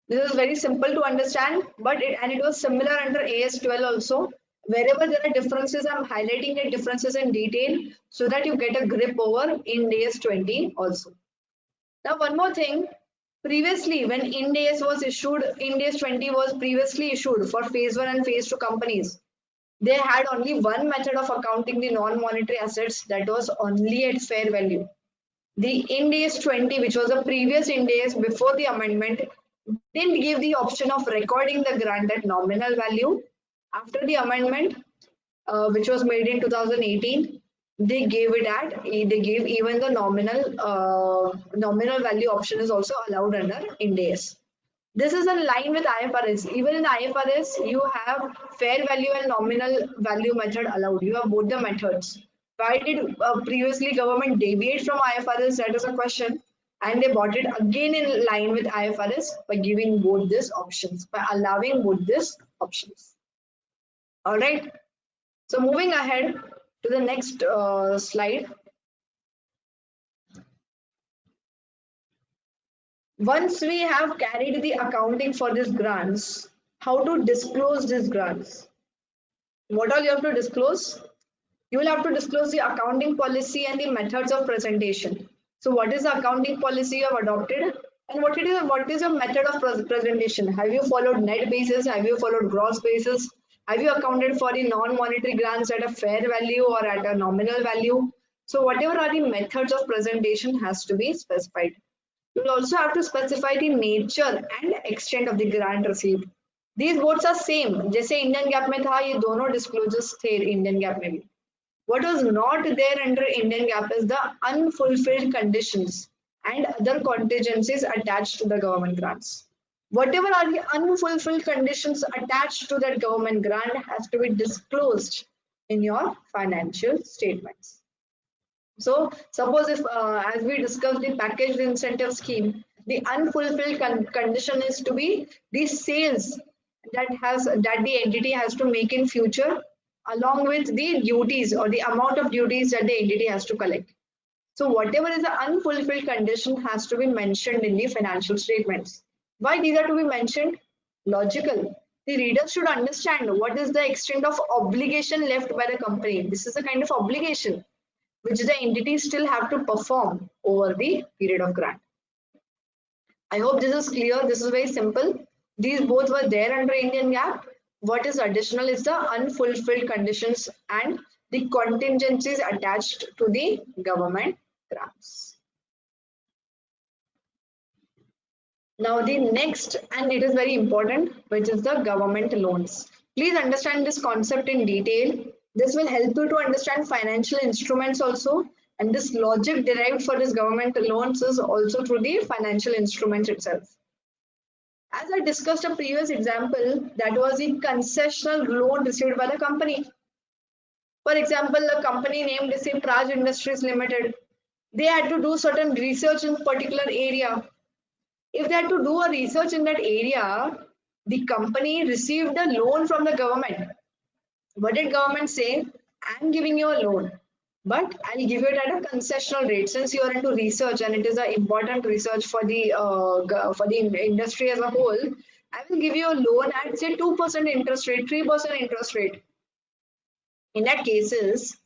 This is very simple to understand, but it was similar under AS 12 also. Wherever there are differences, I'm highlighting the differences in detail so that you get a grip over in AS 20 also. Now, one more thing. Previously, when Ind AS was issued, Ind AS 20 was previously issued for phase 1 and phase 2 companies. They had only one method of accounting the non-monetary assets, that was only at fair value. The Ind AS 20, which was the previous Ind AS before the amendment, didn't give the option of recording the grant at nominal value. After the amendment, which was made in 2018, they gave even the nominal value option is also allowed under Ind AS. This is in line with IFRS. Even in IFRS, you have fair value and nominal value method allowed. You have both the methods. Why did previously government deviate from IFRS? That is a question. And they brought it again in line with IFRS by giving both these options, by allowing both these options. All right. So moving ahead to the next slide. Once we have carried the accounting for these grants, how to disclose these grants? What all you have to disclose? You will have to disclose the accounting policy and the methods of presentation. So what is the accounting policy you have adopted? And what is your method of presentation? Have you followed net basis? Have you followed gross basis? Have you accounted for the non-monetary grants at a fair value or at a nominal value? So whatever are the methods of presentation has to be specified. You will also have to specify the nature and extent of the grant received. These both are same. जैसे Indian GAAP में था, ये दोनों disclosures थे Indian GAAP में भी. What was not there under Indian GAAP is the unfulfilled conditions and other contingencies attached to the government grants. Whatever are the unfulfilled conditions attached to that government grant has to be disclosed in your financial statements. So suppose if, as we discussed the packaged incentive scheme, the unfulfilled condition is to be the sales that the entity has to make in future, along with the duties or the amount of duties that the entity has to collect. So whatever is the unfulfilled condition has to be mentioned in the financial statements. Why these are to be mentioned? Logical. The readers should understand what is the extent of obligation left by the company. This is a kind of obligation which the entities still have to perform over the period of grant. I hope this is clear. This is very simple. These both were there under Indian GAAP. What is additional is the unfulfilled conditions and the contingencies attached to the government grants. Now the next, and it is very important, which is the government loans. Please understand this concept in detail. This will help you to understand financial instruments also, and this logic derived for this government loans is also through the financial instruments itself. As I discussed a previous example, that was the concessional loan received by the company. For example, a company named Praj Industries Limited, they had to do certain research in a particular area. If they had to do a research in that area, the company received a loan from the government. What did government say? I'm giving you a loan, but I'll give it at a concessional rate. Since you are into research and it is an important research for the industry as a whole, I will give you a loan at say 2% interest rate, 3% interest rate. In that cases,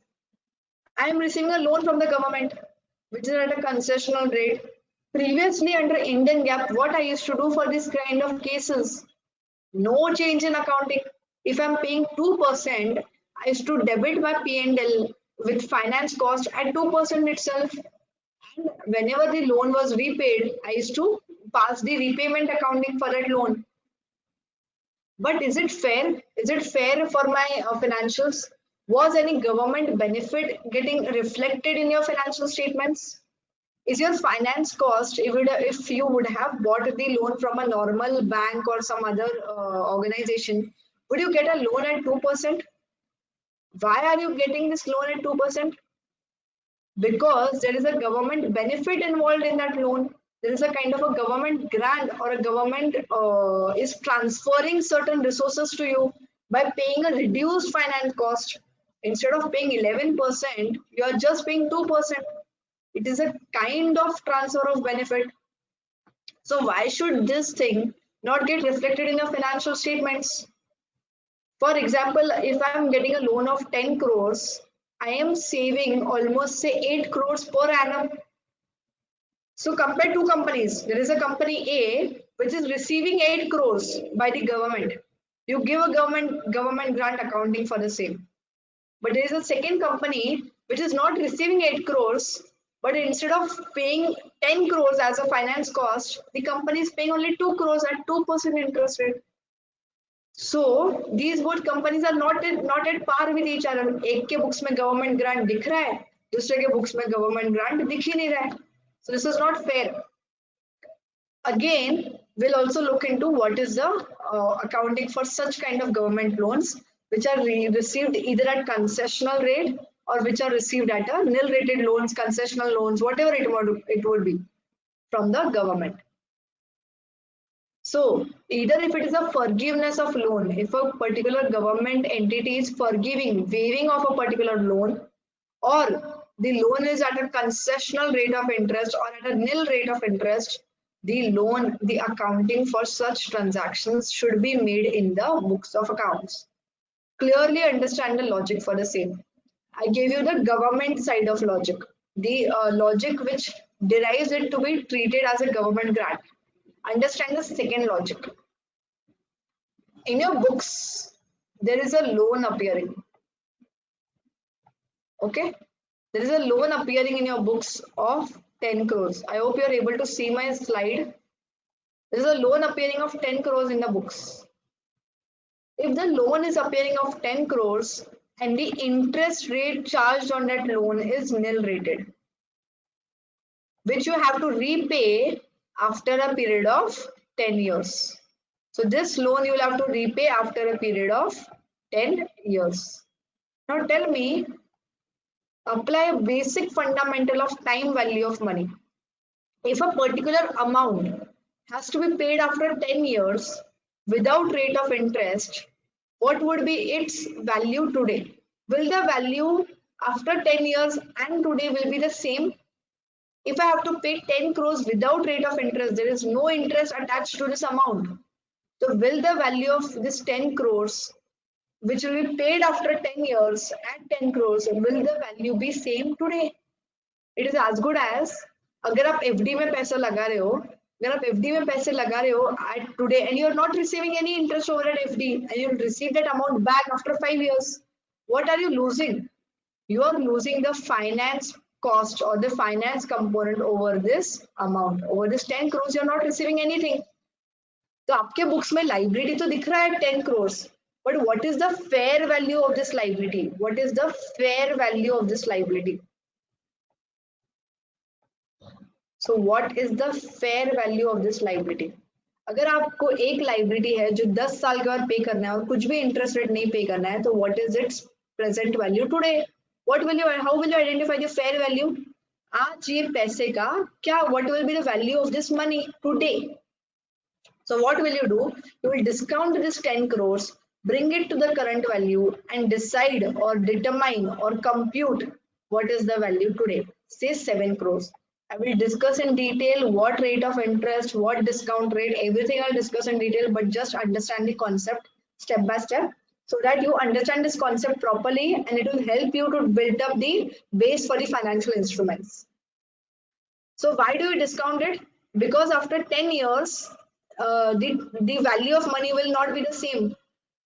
I am receiving a loan from the government, which is at a concessional rate. Previously under Indian GAAP, what I used to do for this kind of cases, no change in accounting. If I'm paying 2%, I used to debit my P&L with finance cost at 2% itself. And whenever the loan was repaid, I used to pass the repayment accounting for that loan. But is it fair? Is it fair for my financials? Was any government benefit getting reflected in your financial statements? Is your finance cost, if you would have bought the loan from a normal bank or some other organization, would you get a loan at 2%? Why are you getting this loan at 2%? Because there is a government benefit involved in that loan. There is a kind of a government grant, or a government is transferring certain resources to you by paying a reduced finance cost. Instead of paying 11%, you are just paying 2%. It is a kind of transfer of benefit. So why should this thing not get reflected in your financial statements? For example, if I am getting a loan of 10 crores, I am saving almost say 8 crores per annum. So compare two companies. There is a company A which is receiving 8 crores by the government. You give a government grant accounting for the same. But there is a second company which is not receiving 8 crores, But instead of paying 10 crores as a finance cost, the company is paying only 2 crores at 2% interest rate. So these both companies are not at par with each other. एक के books में government grant दिख रहा है, दूसरे के books में government grant दिख ही नहीं रहा है. So this is not fair. Again, we'll also look into what is the accounting for such kind of government loans which are received either at concessional rate or which are received at a nil rated loans, concessional loans, whatever it would be from the government. So either if it is a forgiveness of loan, if a particular government entity is forgiving, waiving of a particular loan, or the loan is at a concessional rate of interest or at a nil rate of interest, the accounting for such transactions should be made in the books of accounts. Clearly understand the logic for the same. I gave you the government side of logic, the logic which derives it to be treated as a government grant. Understand the second logic. In your books, there is a loan appearing. Okay? There is a loan appearing in your books of 10 crores. I hope you are able to see my slide. There is a loan appearing of 10 crores in the books. If the loan is appearing of 10 crores and the interest rate charged on that loan is nil rated, which you have to repay after a period of 10 years. So this loan you will have to repay after a period of 10 years. Now tell me, apply a basic fundamental of time value of money. If a particular amount has to be paid after 10 years without rate of interest, what would be its value today? Will the value after 10 years and today will be the same? If I have to pay 10 crores without rate of interest, there is no interest attached to this amount. So will the value of this 10 crores, which will be paid after 10 years at 10 crores, will the value be same today? It is as good as अगर आप FD में पैसा लगा रहे हो, अगर आप FD में पैसे लगा रहे हो at today and you are not receiving any interest over at FD and you will receive that amount back after 5 years, what are you losing? You are losing the finance cost or the finance component over this amount. Over this 10 crores, you are not receiving anything. तो आपके books में liability तो दिख रहा है 10 crores, but what is the fair value of this liability? What is the fair value of this liability? So what is the fair value of this liability? अगर आपको एक लाइबिलिटी है जो 10 साल के बाद पे करना है और कुछ भी इंटरेस्ट रेट नहीं पे करना है, तो what is its present value today? What will you, how will you identify the fair value? आज ये पैसे का क्या, what will be the value of this money today? So what will you do? You will discount this 10 crores, bring it to the current value and decide or determine or compute what is the value today. Say 7 crores. I will discuss in detail what rate of interest, what discount rate, everything I'll discuss in detail, but just understand the concept step by step so that you understand this concept properly and it will help you to build up the base for the financial instruments. So why do you discount it? Because after 10 years, the value of money will not be the same.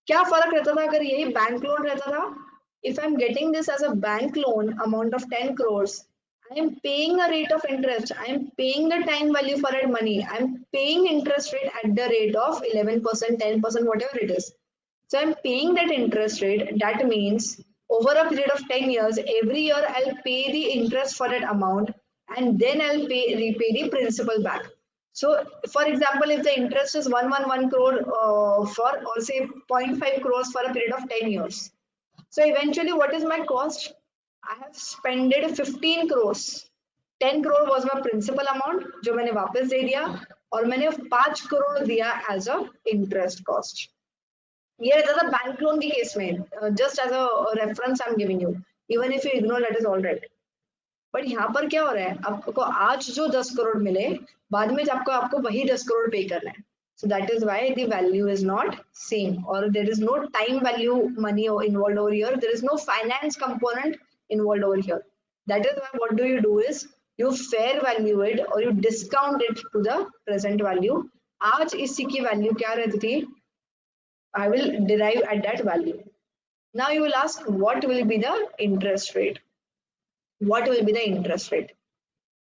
क्या फर्क रहता था अगर यही bank loan रहता था? If I'm getting this as a bank loan amount of 10 crores, I am paying a rate of interest. I am paying the time value for that money. I am paying interest rate at the rate of 11%, 10%, whatever it is. So I'm paying that interest rate. That means over a period of 10 years, every year I'll pay the interest for that amount and then I'll repay the principal back. So for example, if the interest is 111 crore for, or say 0.5 crores for a period of 10 years. So eventually what is my cost? I have spent 15 crores. 10 crore was my principal amount जो मैंने वापस दे दिया और मैंने 5 crore दिया as a interest cost. ये रहता था बैंक लोन के केस में, just as a reference I'm giving you. Even if you ignore that is all right. But यहाँ पर क्या हो रहा है, आपको आज जो 10 करोड़ मिले बाद में आपको वही 10 करोड़ पे करना है. So that is why the value is not same or there is no time value money involved over here. There is no finance component involved over here. That is why what do you do is you fair value it or you discount it to the present value. आज इसी की value क्या रहती थी? I will derive at that value. Now you will ask what will be the interest rate? What will be the interest rate?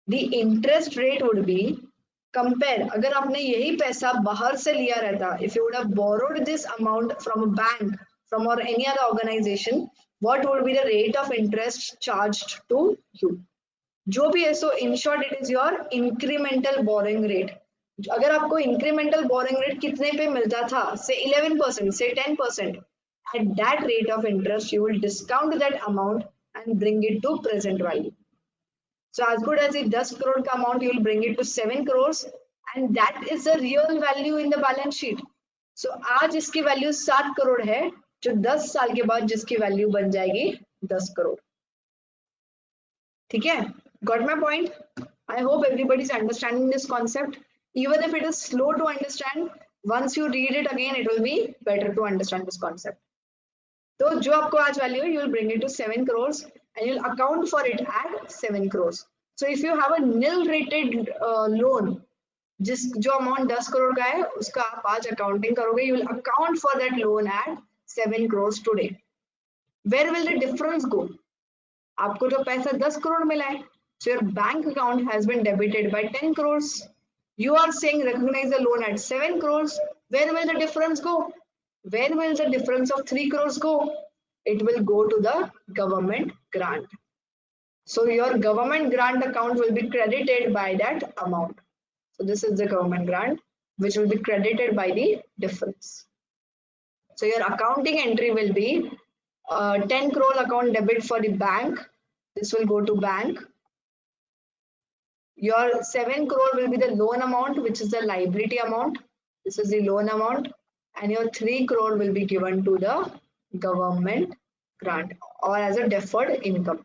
the interest rate would be, compare, अगर आपने यही पैसा बाहर से लिया रहता, if you would have borrowed this amount from a bank, from or any other organization, what would be the rate of interest charged to you? जो भी है, so in short it is your incremental borrowing rate. अगर आपको incremental borrowing rate कितने पे मिलता था, say 11%, say 10%, at that rate of interest you will discount that amount and bring it to present value. So as good as the 10 crore का amount, you will bring it to 7 crores, and that is the real value in the balance sheet. So आज इसकी value 7 crore है, जो 10 साल के बाद जिसकी value बन जाएगी 10 करोड़. ठीक है? Got my point? I hope everybody is understanding this concept. Even if it is slow to understand, once you read it again, it will be better to understand this concept. तो जो आपको आज value है, you will bring it to 7 crores and you'll account for it at 7 crores. So if you have a nil rated loan, जो amount 10 crore का है, उसका आप आज accounting करोगे, you will account for that loan at 7 crores today. Where will the difference go? आपको जो पैसा 10 crore मिला है, so your bank account has been debited by 10 crores. You are saying recognize the loan at 7 crores. Where will the difference go? Where will the difference of 3 crores go? It will go to the government grant. So your government grant account will be credited by that amount. So this is the government grant, which will be credited by the difference. So your accounting entry will be 10 crore account debit for the bank. This will go to bank. Your 7 crore will be the loan amount, which is the liability amount. This is the loan amount. And your 3 crore will be given to the government grant or as a deferred income.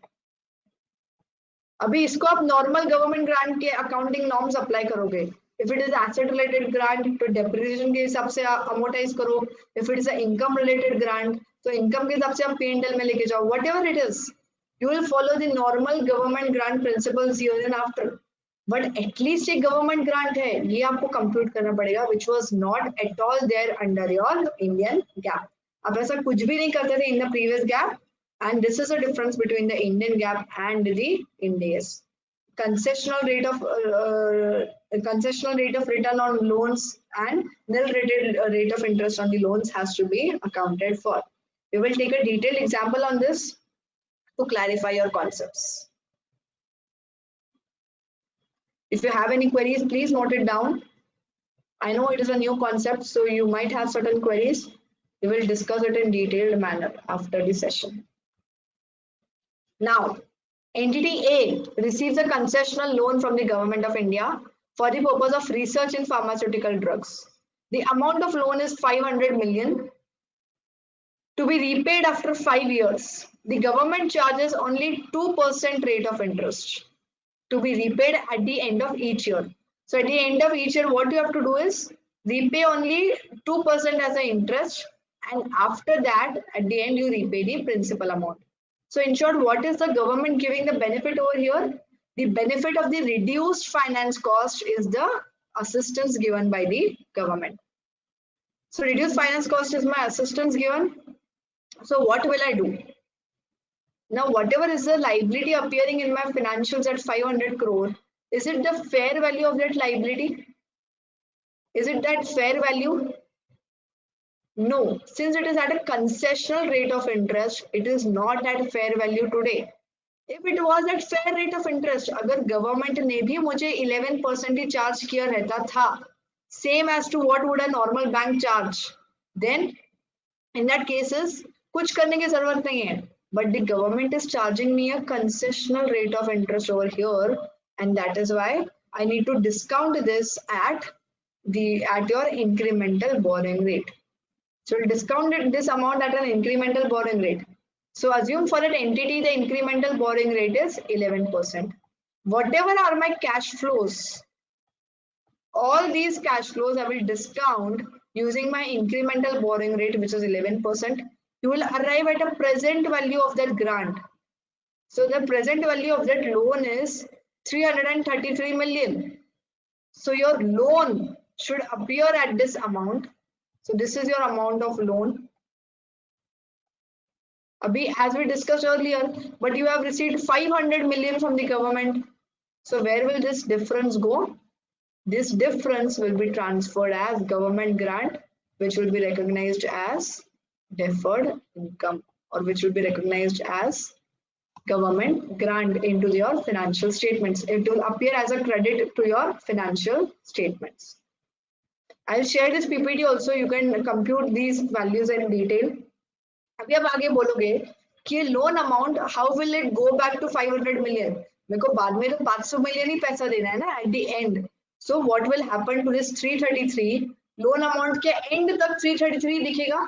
अभी इसको आप normal government grant के accounting norms apply करोगे. If it is asset related grant, तो depreciation के हिसाब से amortize करो. If it is a income related grant, तो income के हिसाब से आप P&L में लेके जाओ. Whatever it is, you will follow the normal government grant principles here and after. But at least एक government grant है, ये आपको compute करना पड़ेगा, which was not at all there under your Indian GAAP. आप ऐसा कुछ भी नहीं करते थे in the previous GAAP, and this is the difference between the Indian GAAP and the Ind AS. Concessional rate of return on loans and nil rated rate of interest on the loans has to be accounted for. We will take a detailed example on this to clarify your concepts. If you have any queries, please note it down. I know it is a new concept, so you might have certain queries. We will discuss it in detailed manner after the session. Now, Entity A receives a concessional loan from the Government of India for the purpose of research in pharmaceutical drugs. The amount of loan is 500 million to be repaid after 5 years. The government charges only 2% rate of interest to be repaid at the end of each year. So at the end of each year, what you have to do is repay only 2% as an interest, and after that, at the end, you repay the principal amount. So in short, what is the government giving the benefit over here? The benefit of the reduced finance cost is the assistance given by the government. So reduced finance cost is my assistance given. So what will I do? Now, whatever is the liability appearing in my financials at 500 crore, is it the fair value of that liability? Is it that fair value? No, since it is at a concessional rate of interest, it is not at fair value today. If it was at fair rate of interest, अगर government ने भी मुझे 11% ही charge किया रहता था, same as to what would a normal bank charge, then in that cases कुछ करने की जरूरत नहीं है. But the government is charging me a concessional rate of interest over here, and that is why I need to discount this at your incremental borrowing rate. So we'll discount this amount at an incremental borrowing rate. So assume for an entity the incremental borrowing rate is 11%. Whatever are my cash flows, all these cash flows I will discount using my incremental borrowing rate, which is 11%. You will arrive at a present value of that grant. So the present value of that loan is 333 million. So your loan should appear at this amount. So this is your amount of loan. Abhi, as we discussed earlier, but you have received 500 million from the government. So where will this difference go? This difference will be transferred as government grant, which will be recognized as deferred income, or which will be recognized as government grant into your financial statements. It will appear as a credit to your financial statements. I'll share this PPT also. You can compute these values in detail. अभी आप आगे बोलोगे कि loan amount how will it go back to 500 million, मेरे को बाद में तो 500 मिलियन ही पैसा देना है ना at the end. So what will happen to this 333? Loan amount के एंड तक 333 दिखेगा,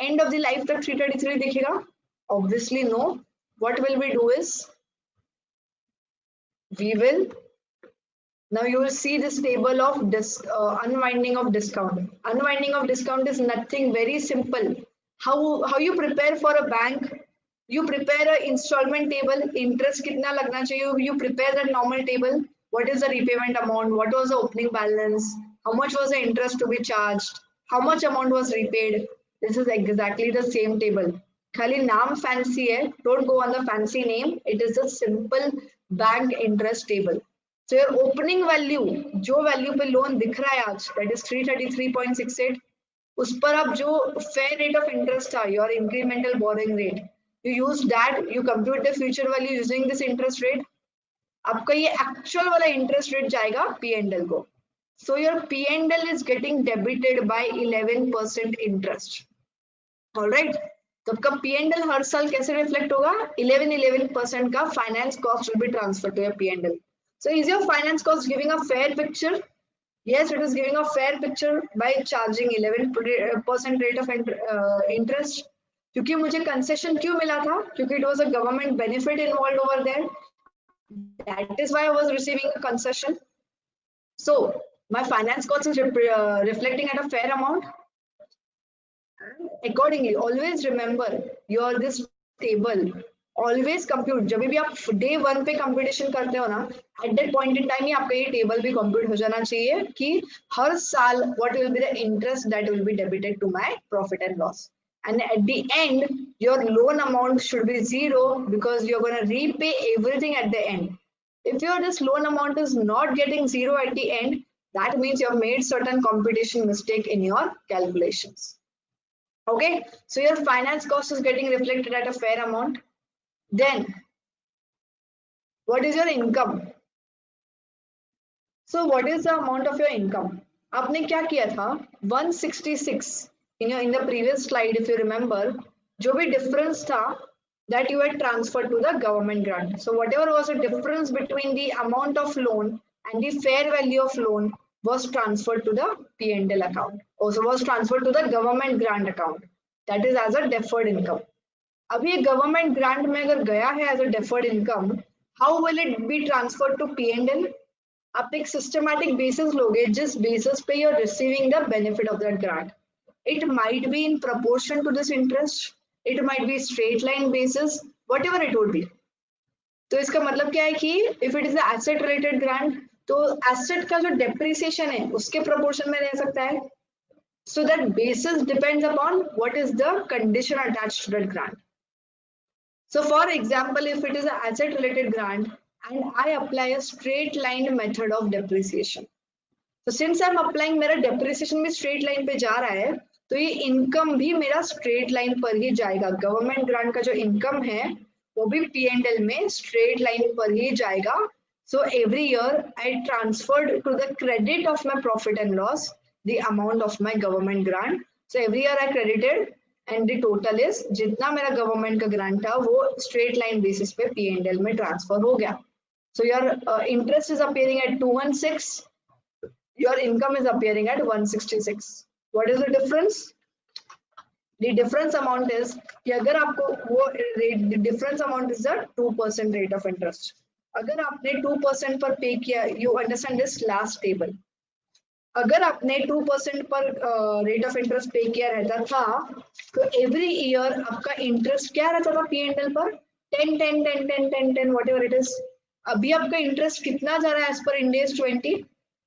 एंड ऑफ द लाइफ तक 333 दिखेगा? Obviously no. What will we do is we will now you will see this table of unwinding of discount. Unwinding of discount is nothing, very simple. How you prepare for a bank? You prepare a installment table, interest kitna lagna chahiye, you prepare that normal table. What is the repayment amount, what was the opening balance, how much was the interest to be charged, how much amount was repaid. This is exactly the same table. Khali naam fancy hai, don't go on the fancy name. It is a simple bank interest table. So your opening value, जो value पे loan दिख रहा है आज, that is 333.68, उस पर आप जो fair rate of interest था, your incremental borrowing rate, you use that, you compute the future value using this interest rate. आपका ये actual वाला interest rate जाएगा P&L को. So your P&L is getting debited by 11% interest. All right. तो आपका P&L हर साल कैसे reflect होगा? 11% का finance cost will be transferred to your P&L. So is your finance cost giving a fair picture? Yes, it is giving a fair picture by charging 11% rate of interest. क्योंकि मुझे concession क्यों मिला था? क्योंकि it was a government benefit involved over there. That is why I was receiving a concession. So my finance cost is reflecting at a fair amount. Accordingly, always remember your this table. Always compute. जब भी आप day 1 पे computation करते हो ना, at that point in time ही आपका ये table भी compute हो जाना चाहिए कि हर साल what will be the interest that will be debited to my profit and loss. And at the end, your loan amount should be 0 because you're going to repay everything at the end. If your this loan amount is not getting 0 at the end, that means you have made certain computation mistake in your calculations. Okay, so your finance cost is getting reflected at a fair amount. Then what is your income? So what is the amount of your income? आपने क्या किया था? 166 in the previous slide, if you remember, जो भी difference था that you had transferred to the government grant. So whatever was the difference between the amount of loan and the fair value of loan was transferred to the P&L account. Also was transferred to the government grant account. That is as a deferred income. अभी government grant में अगर गया है as a deferred income, how will it be transferred to P&L? आप एक systematic basis लोगे जिस basis पे you are receiving the benefit of that grant. It might be in proportion to this interest, it might be straight line basis, whatever it would be. तो इसका मतलब क्या है कि if it is a asset related grant, तो asset का जो depreciation है उसके प्रपोर्शन में रह सकता है. So that basis depends upon what is the condition attached to that grant. So for example, if it is an asset related grant and I apply a straight line method of depreciation. So since I'm applying, मेरा depreciation भी straight line पे जा रहा है, तो ये income भी मेरा straight line पर ही जाएगा. Government grant का जो income है वो भी P&L में straight line पर ही जाएगा. So every year I transferred to the credit of my profit and loss the amount of my government grant. So every year I credited and the total is जितना मेरा government का grant था वो straight line basis पे P&L में transfer हो गया. So your interest is appearing at 216, your income is appearing at 166. What is the difference? The difference amount is कि अगर आपको वो rate, the difference amount is the 2% rate of interest. अगर आपने 2% पर पे किया, you understand this last table. अगर आपने 2% पर रेट ऑफ इंटरेस्ट पे किया रहता था, तो एवरी ईयर आपका इंटरेस्ट क्या रहता था P&L पर? 10 10 10 10 10 10 व्हाटएवर इट इज. अभी आपका इंटरेस्ट कितना जा रहा है as per Ind AS 20?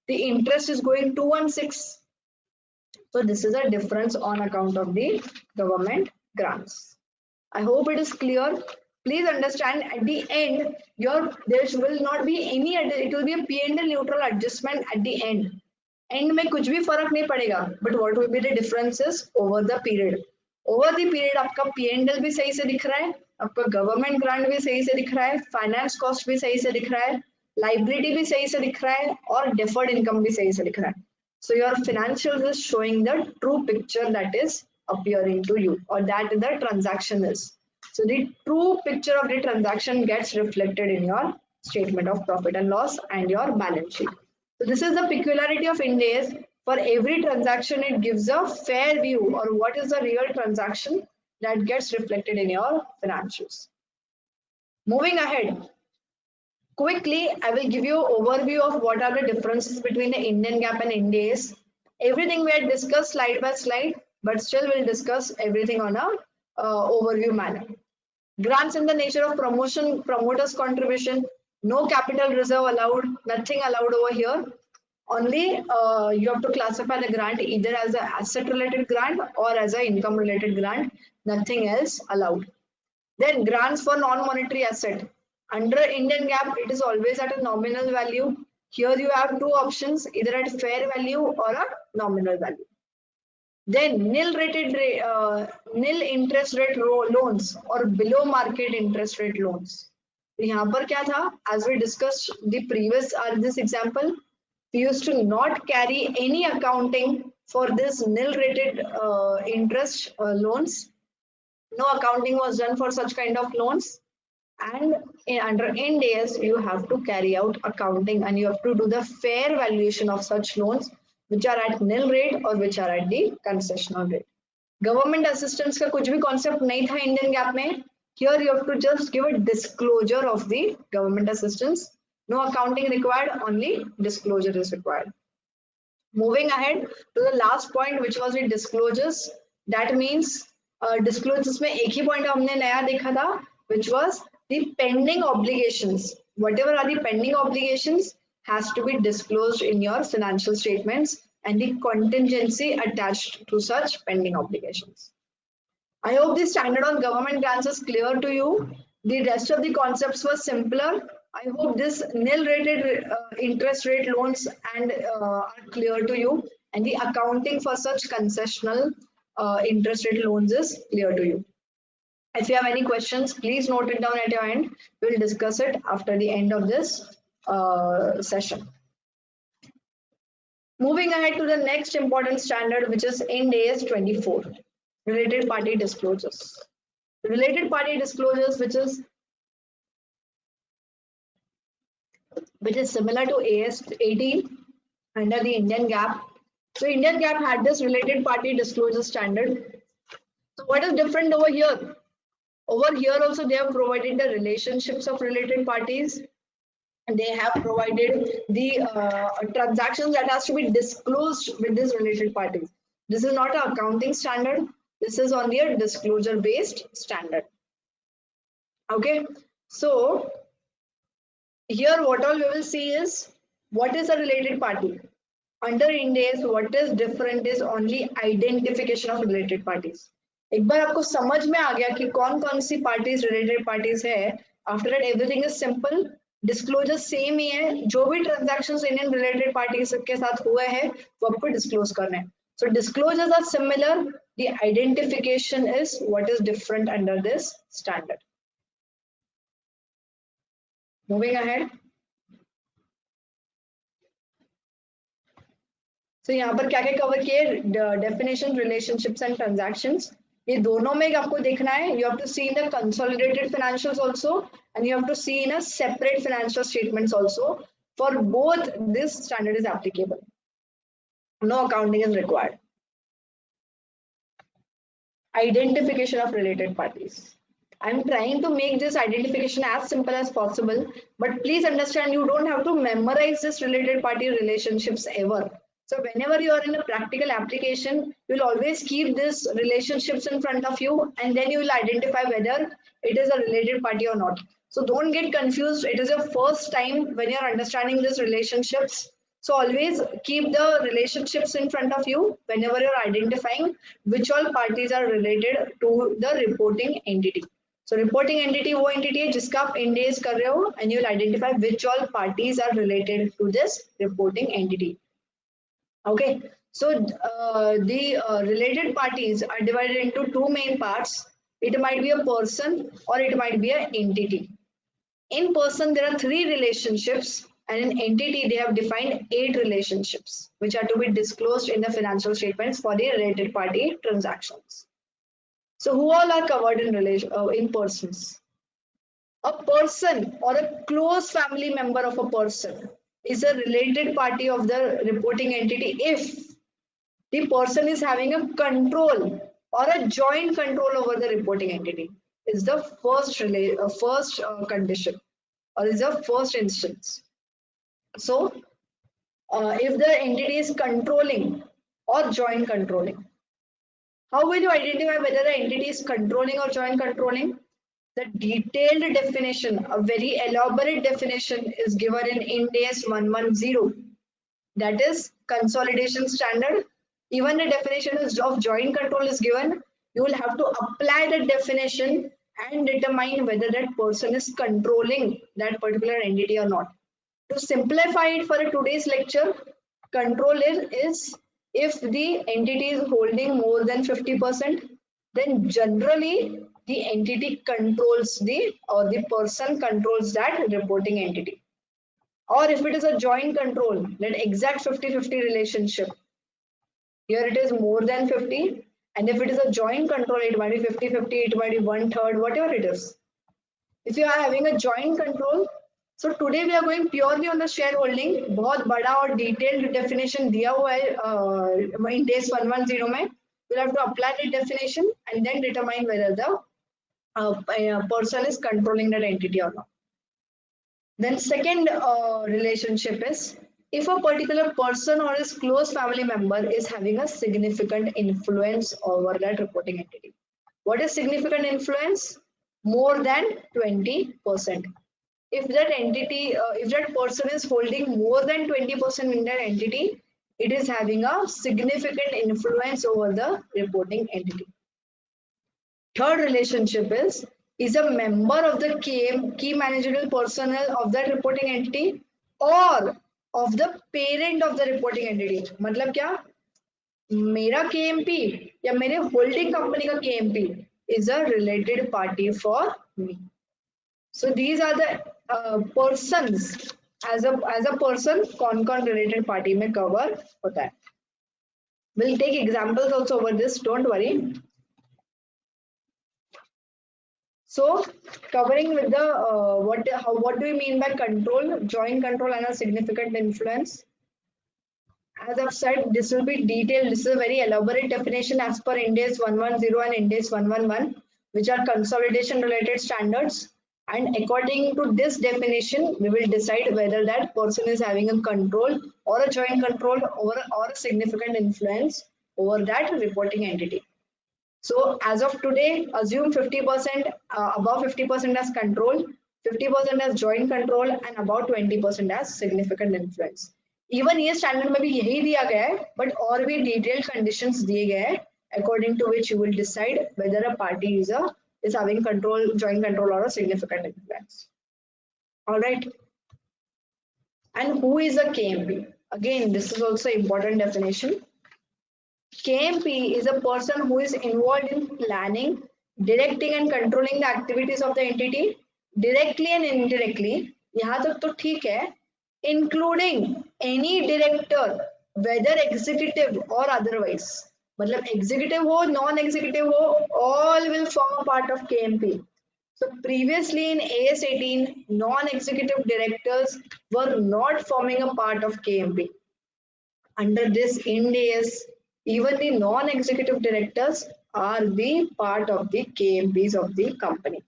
The interest is going 216. So this is a difference on account of the government grants. I hope it is clear. Please understand, at the end, there will not be any, it will be a P&L neutral adjustment at the end. End में कुछ भी फर्क नहीं पड़ेगा, but what will be the differences over the period? Over the period आपका P&L भी सही से दिख रहा है, आपका गवर्नमेंट ग्रांट भी सही से दिख रहा है, फाइनेंस कॉस्ट भी सही से दिख रहा है, लाइबिलिटी भी सही से दिख रहा है, और डेफर्ड इनकम भी सही से दिख रहा है. So your financials is showing the true picture that is appearing to you, or that the transaction is. So the true picture of the transaction gets reflected in your statement of profit and loss and your balance sheet. So this is the peculiarity of Ind AS. For every transaction, it gives a fair view, or what is the real transaction that gets reflected in your financials. Moving ahead, quickly, I will give you an overview of what are the differences between the Indian GAAP and Ind AS. Everything we had discussed slide by slide, but still we'll discuss everything on a overview manner. Grants in the nature of promoters contribution, no capital reserve allowed, nothing allowed over here. Only you have to classify the grant either as an asset related grant or as an income related grant, nothing else allowed. Then grants for non-monetary asset. Under Indian GAAP, it is always at a nominal value. Here you have two options, either at fair value or a nominal value. Then nil interest rate loans or below market interest rate loans. यहाँ पर क्या था? As we discussed the previous this example, we used to not carry any accounting for this nil rated interest loans. No accounting was done for such kind of loans. And under Ind AS, you have to carry out accounting and you have to do the fair valuation of such loans which are at nil rate or which are at the concessional rate. Government assistance का कुछ भी concept नहीं था Indian GAAP में. Here you have to just give a disclosure of the government assistance. No accounting required, only disclosure is required. Moving ahead to the last point, which was the disclosures. That means disclosures में एक ही point हमने नया देखा था, which was the pending obligations. Whatever are the pending obligations has to be disclosed in your financial statements and the contingency attached to such pending obligations. I hope the standard on government grants is clear to you. The rest of the concepts were simpler. I hope this nil rated interest rate loans are clear to you, and the accounting for such concessional interest rate loans is clear to you. If you have any questions, please note it down at your end. We'll discuss it after the end of this session. Moving ahead to the next important standard, which is Ind AS 24, related party disclosures. Related party disclosures, which is similar to AS 18 under the Indian GAAP. So Indian GAAP had this related party disclosure standard. So what is different over here? Over here also they have provided the relationships of related parties, and they have provided the transactions that has to be disclosed with these related parties. This is not an accounting standard. This is only a disclosure based standard. Okay, so here what all we will see is what is a related party. Under Ind AS, what is different is only identification of related parties. एक बार आपको समझ में आ गया कि कौन कौन सी parties related parties है, after that everything is simple. Disclosure same ही है, जो भी ट्रांजैक्शंस इंडियन रिलेटेड पार्टीज के साथ हुए हैं वो आपको डिस्क्लोज करना है. So disclosures are similar, the identification is what is different under this standard. Moving ahead. तो यहाँ पर क्या क्या कवर किए? Definition, relationships and transactions. ये दोनों में आपको देखना है. You have to see in the consolidated financials also, and you have to see in a separate financial statements also. For both this standard is applicable. No accounting is required. Identification of related parties. I am trying to make this identification as simple as possible, but please understand you don't have to memorize this related party relationships ever. So whenever you are in a practical application, you will always keep this relationships in front of you, and then you will identify whether it is a related party or not. So don't get confused. It is your first time when you are understanding these relationships. So always keep the relationships in front of you whenever you are identifying which all parties are related to the reporting entity. So reporting entity वो entity है जिसका आप इंडेस कर रहे हो, and you will identify which all parties are related to this reporting entity. Okay, so the related parties are divided into two main parts. It might be a person or it might be an entity. In person, there are 3 relationships, and in entity, they have defined 8 relationships, which are to be disclosed in the financial statements for the related party transactions. So, who all are covered in persons? A person or a close family member of a person is a related party of the reporting entity if the person is having a control or a joint control over the reporting entity. Is the first condition, or is the first instance. So, if the entity is controlling or joint controlling, how will you identify whether the entity is controlling or joint controlling? The detailed definition, a very elaborate definition, is given in Ind AS 110. That is consolidation standard. Even the definition of joint control is given. You will have to apply the definition and determine whether that person is controlling that particular entity or not. To simplify it for today's lecture, control is if the entity is holding more than 50%, then generally the entity controls the person controls that reporting entity. Or if it is a joint control, then exact 50-50 relationship. Here it is more than 50, and if it is a joint control, it might be 50-50, it might be 1/3, whatever it is. If you are having a joint control, so today we are going purely on the shareholding. बहुत बड़ा और detailed definition दिया हुआ है in DAS 110 में. We'll have to apply the definition and then determine whether the person is controlling that entity or not. Then second relationship is if a particular person or his close family member is having a significant influence over that reporting entity. What is significant influence? More than 20%. If that entity, if that person is holding more than 20% in that entity, it is having a significant influence over the reporting entity. Third relationship is a member of the key managerial personnel of that reporting entity or of the parent of the reporting entity. मतलब क्या? मेरा KMP या मेरे holding company का KMP is a related party for me. So these are the persons as a person कौन related party में cover होता है. We'll take examples also over this. Don't worry. So covering with the what do we mean by control, joint control and a significant influence? As I've said, this will be detailed. This is a very elaborate definition as per Ind AS 110 and Ind AS 111, which are consolidation related standards. And according to this definition, we will decide whether that person is having a control or a joint control or a significant influence over that reporting entity. So as of today, assume 50% above 50% as control, 50% as joint control, and about 20% as significant influence. Even ये standard में भी यही दिया गया है, but और भी detailed conditions दिए गए हैं, according to which you will decide whether a party is having control, joint control, or a significant influence. All right. And who is a KMP? Again, this is also important definition. KMP is a person who is involved in planning, directing and controlling the activities of the entity directly and indirectly. यहाँ तक तो ठीक है, including any director, whether executive or otherwise. मतलब executive हो, non-executive हो, all will form a part of KMP. So previously in AS 18, non-executive directors were not forming a part of KMP. Under this Ind AS, even the non-executive directors are the part of the KMPs of the company.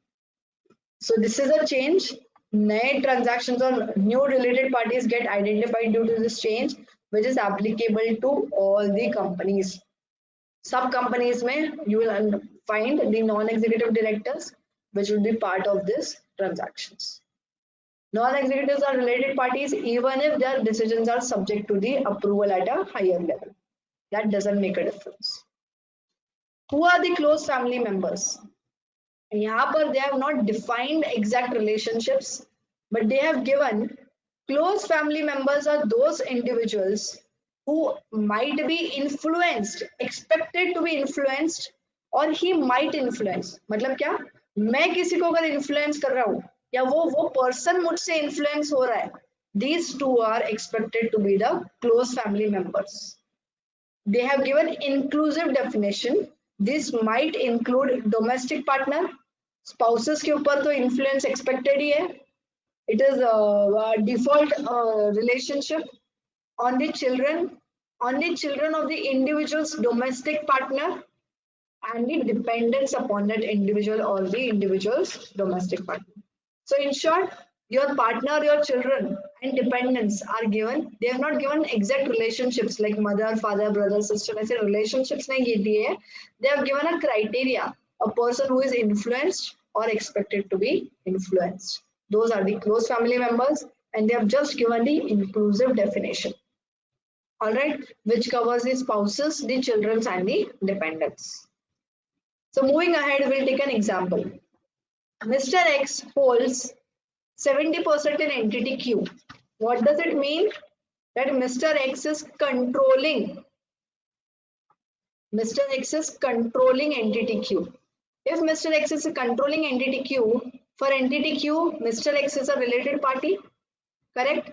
So this is a change. Name transactions or new related parties get identified due to this change, which is applicable to all the companies. Sub companies में you will find the non-executive directors, which will be part of this transactions. Non-executives are related parties even if their decisions are subject to the approval at a higher level. That doesn't make a difference. Who are the close family members? यहाँ पर they have not defined exact relationships, but they have given close family members are those individuals who might be influenced, expected to be influenced, or he might influence. मतलब क्या, मैं किसी को अगर influence कर रहा हूँ या वो person मुझसे influence हो रहा है, these two are expected to be the close family members. They have given inclusive definition. This might include domestic partner. Spouses के ऊपर तो influence expected ही है. It is a default relationship. On the children of the individual's domestic partner, and the dependence upon that individual or the individual's domestic partner. So in short, your partner, your children and dependents are given. They have not given exact relationships like mother, father, brother, sister. I say relationships nahi diye. They have given a criteria, a person who is influenced or expected to be influenced. Those are the close family members, and they have just given the inclusive definition. All right, which covers the spouses, the children and the dependents. So moving ahead, we'll take an example. Mr. X holds 70% in entity Q. What does it mean? That Mr. X is controlling. Mr. X is controlling entity Q. If Mr. X is controlling entity Q, for entity Q, Mr. X is a related party. Correct?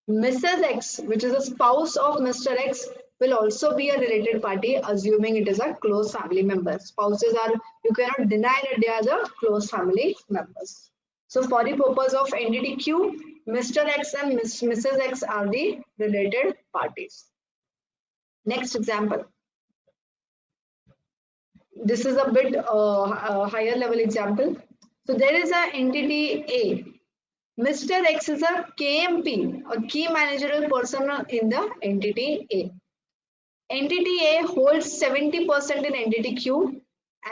Mrs. X, which is a spouse of Mr. X, will also be a related party, assuming it is a close family member. Spouses are, you cannot deny that they are the close family members. So for the purpose of entity Q, Mr. X and Mrs. X are the related parties. Next example. This is a bit higher level example. So there is an entity A. Mr. X is a KMP, a key managerial person in the entity A. Entity A holds 70% in entity Q,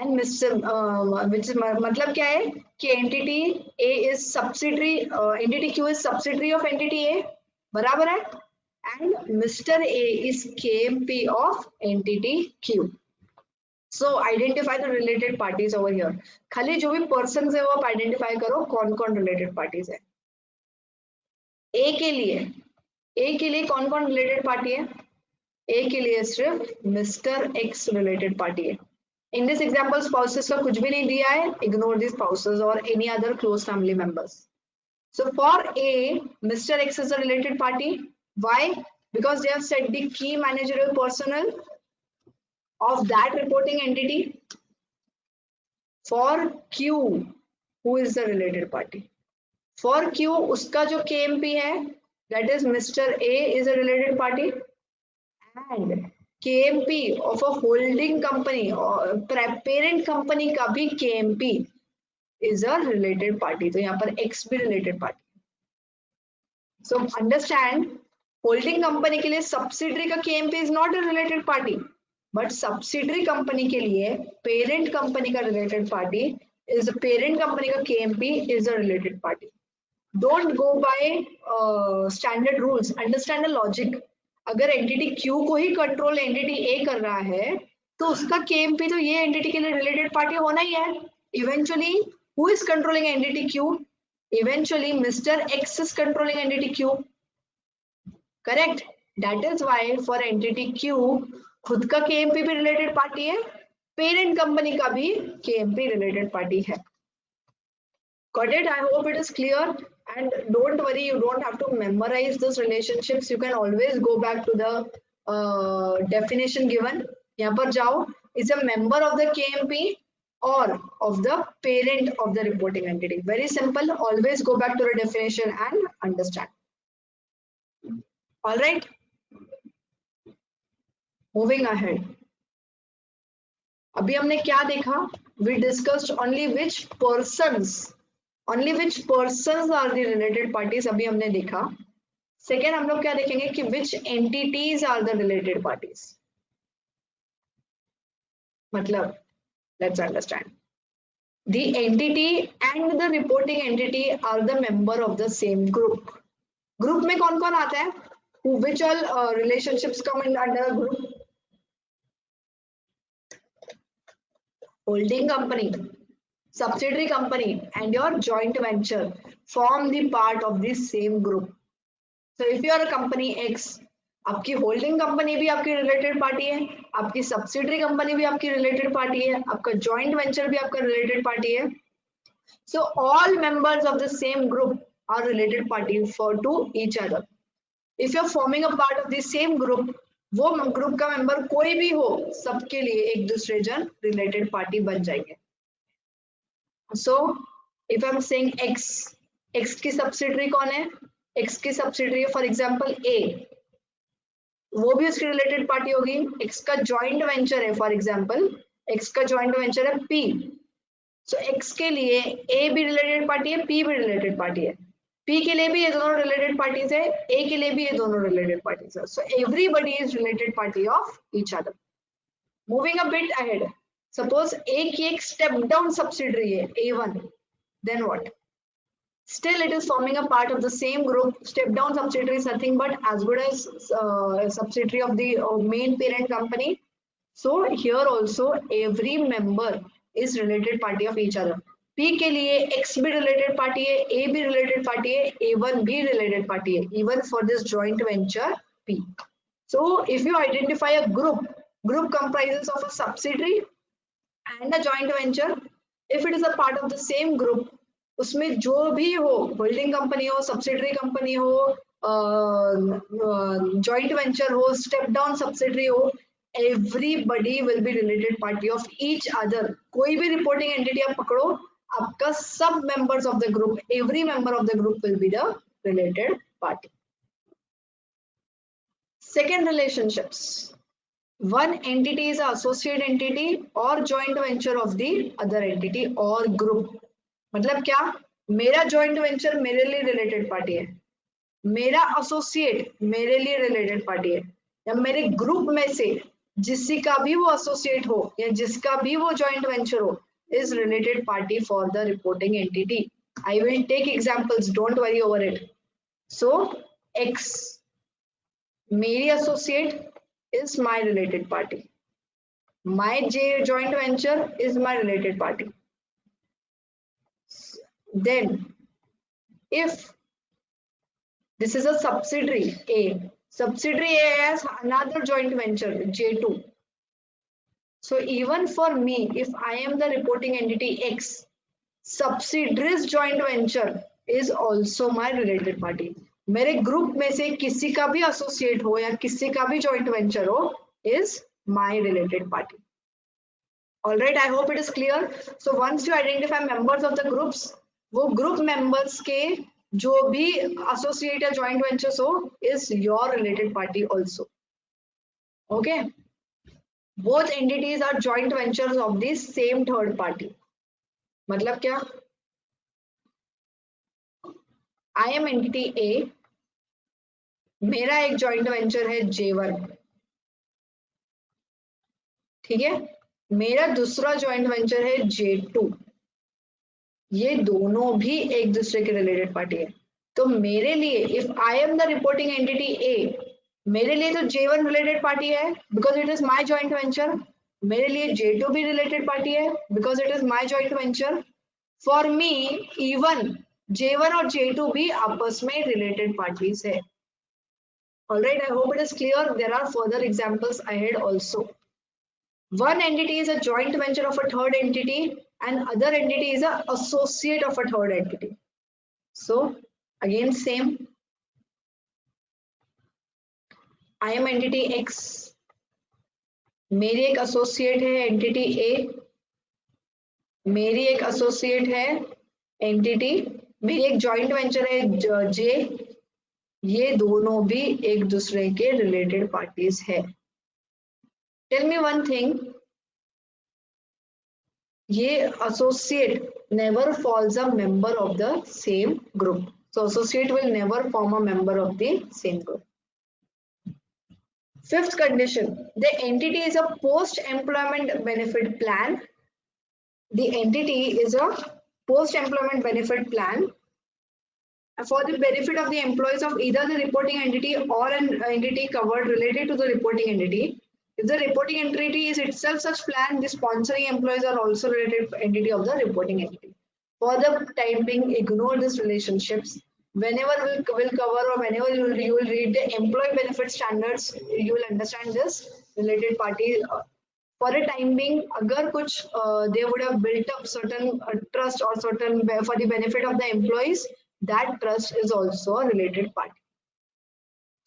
and which is मतलब क्या है कि entity A is subsidiary, entity Q is subsidiary of entity A, बराबर है, and Mr. A is KMP of entity Q. So identify the related parties over here. खाली जो भी persons है वो आप identify करो कौन कौन related parties है. A के लिए कौन कौन related party है? A के लिए सिर्फ मिस्टर एक्स रिलेटेड पार्टी है. इन दिस एग्जांपल स्पाउसेस का कुछ भी नहीं दिया है. इग्नोर दी स्पाउसेस और any other close family members. So for a, mister x is a related party. Why? Because they have set the key managerial personal of that reporting entity. For Q, who is the related party? For Q, उसका जो KMP है, that is mister A is a related party. And KMP of a holding company or parent company का भी KMP is a related party. तो यहाँ पर X भी related party. So understand, holding company के लिए subsidiary का KMP is not a related party, but subsidiary company के लिए parent company का related party is a parent company का KMP is a related party. Don't go by standard rules. Understand the logic. अगर entity Q को ही control entity A कर रहा है तो उसका KMP तो ये एंटिटी के लिए रिलेटेड पार्टी होना ही है. Eventually who is controlling entity Q? Eventually mister X is controlling entity Q. Correct? That is why for entity Q खुद का KMP भी रिलेटेड पार्टी है, पेरेंट कंपनी का भी KMP रिलेटेड पार्टी है. Got it? I hope it is clear. And don't worry, you don't have to memorize those relationships. You can always go back to the definition given. यहाँ पर जाओ, is a member of the KMP or of the parent of the reporting entity. Very simple. Always go back to the definition and understand. All right. Moving ahead. अभी हमने क्या देखा? We discussed only which persons are the related parties. अभी हमने देखा. Second हम लोग क्या देखेंगे कि which entities are the related parties. मतलब let's understand. The entity and the reporting entity are the member of the same group. Group में कौन कौन आता है? Which all relationships come in under a group? Holding company, subsidiary company and your joint venture form the part of the same group. So if you are a company X, आपकी holding company भी आपकी related party है, आपकी subsidiary company भी आपकी related party है, आपका joint venture भी आपका रिलेटेड पार्टी है. So all members of the same group are related party for to each other. If you are forming a part of the same group, वो group का member कोई भी हो, सबके लिए एक दूसरे जन रिलेटेड पार्टी बन जाएंगे. So if I'm saying X की सब्सिडरी कौन है? X की सब्सिडरी फॉर एग्जांपल A, वो भी उसकी रिलेटेड पार्टी होगी. X का जॉइंट वेंचर है फॉर एग्जांपल, X का जॉइंट वेंचर है P. सो X के लिए A भी रिलेटेड पार्टी है, P भी रिलेटेड पार्टी है, P के लिए भी ये दोनों रिलेटेड पार्टीज है, A के लिए भी ये दोनों रिलेटेड पार्टीज है. So everybody is related party of each other. Moving a bit ahead, suppose A की एक स्टेप डाउन सब्सिडरी है A1, then what? Still it is forming a part of the same group. Step down subsidiary is nothing but as good as subsidiary of the main parent company. So here also every member is related party of each other. P के लिए X भी related party है, A भी related party है, A1 भी related party है, even for this joint venture P. So if you identify a group comprises of a subsidiary and a joint venture. If it is a part of the same group, उसमें जो भी हो, holding company हो, subsidiary company हो, joint venture हो, step down subsidiary हो, everybody will be related party of each other. कोई भी रिपोर्टिंग एंटिटी आप पकड़ो, आपका सब members of the group, every member of the group will be the related party. Second, relationships. One entity is an associate entity or joint venture of the other entity or group. मतलब क्या? मेरा joint venture मेरे लिए related party है, मेरा associate मेरे लिए related party है, या मेरे group में से जिसी का भी वो associate हो या जिसका भी वो joint venture हो is related party for the reporting entity. I will take examples, don't worry over it. So X, मेरी associate is my related party. My joint venture is my related party. Then if this is a subsidiary A, subsidiary A has another joint venture J2. So even for me, if I am the reporting entity X, subsidiary's joint venture is also my related party. मेरे group में से किसी का भी associate हो या किसी का भी जॉइंट वेंचर हो is my related party. All right, I hope it is clear. So once you identify members of the groups, वो ग्रुप मेंबर्स के जो भी एसोसिएट या जॉइंट वेंचर्स हो is your related party also. Okay, both entities are joint ventures of the same third party. मतलब क्या? I am entity A, मेरा एक जॉइंट वेंचर है J1, ठीक है, मेरा दूसरा जॉइंट वेंचर है J2, ये दोनों भी एक दूसरे के रिलेटेड पार्टी है. तो मेरे लिए if I am the reporting entity ए, मेरे लिए तो J1 रिलेटेड पार्टी है because it is my joint venture, मेरे लिए J2 भी रिलेटेड पार्टी है because it is my joint venture. For me even J1 और J2 भी आपस में रिलेटेड पार्टीज है. Alright, I hope it is clear. There are further examples ahead also. One entity is a joint venture of a third entity and other entity is an associate of a third entity. So again same, I am entity X, मेरी एक associate है entity A, मेरी एक associate है entity, मेरी एक joint venture है J, ये दोनों भी एक दूसरे के रिलेटेड पार्टीज है. टेल मी वन थिंग, ये associate never falls a member of the same group. So associate will never form a member of the same group. Fifth condition, the entity is a post employment benefit plan. The entity is a post employment benefit plan for the benefit of the employees of either the reporting entity or an entity covered related to the reporting entity. If the reporting entity is itself such plan, the sponsoring employees are also related entity of the reporting entity. For the time being, ignore these relationships. Whenever we'll cover or whenever you will read the employee benefit standards, you will understand this related party. For the time being, agar kuch they would have built up certain trust or certain for the benefit of the employees, that trust is also a related party.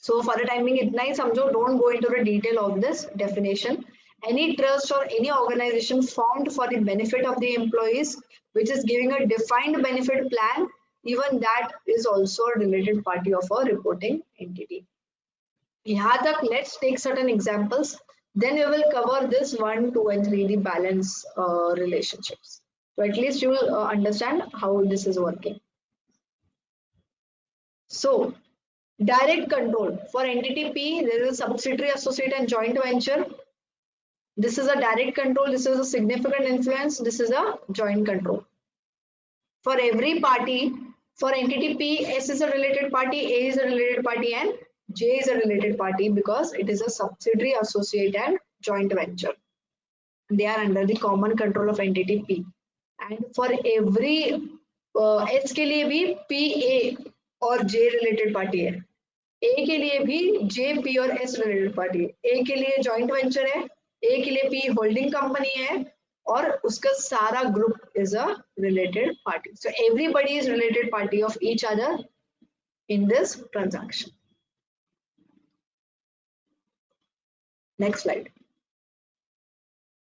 So for the time being, itna hi samjho, don't go into the detail of this definition. Any trust or any organization formed for the benefit of the employees, which is giving a defined benefit plan, even that is also a related party of a reporting entity. यहाँ तक let's take certain examples. Then we will cover this 1, 2, and 3, the balance relationships. So at least you will understand how this is working. So direct control. For entity P, there is a subsidiary, associate, and joint venture. This is a direct control. This is a significant influence. This is a joint control. For every party, for entity P, S is a related party, A is a related party, and J is a related party because it is a subsidiary, associate, and joint venture. They are under the common control of entity P. And for every S के लिए भी P, A और J related party है. ए के लिए भी J P और S related party है. ए के लिए जॉइंट वेंचर है, ए के लिए पी होल्डिंग कंपनी है और उसका सारा group is a related party. So everybody is related party of each other in this transaction. Next slide.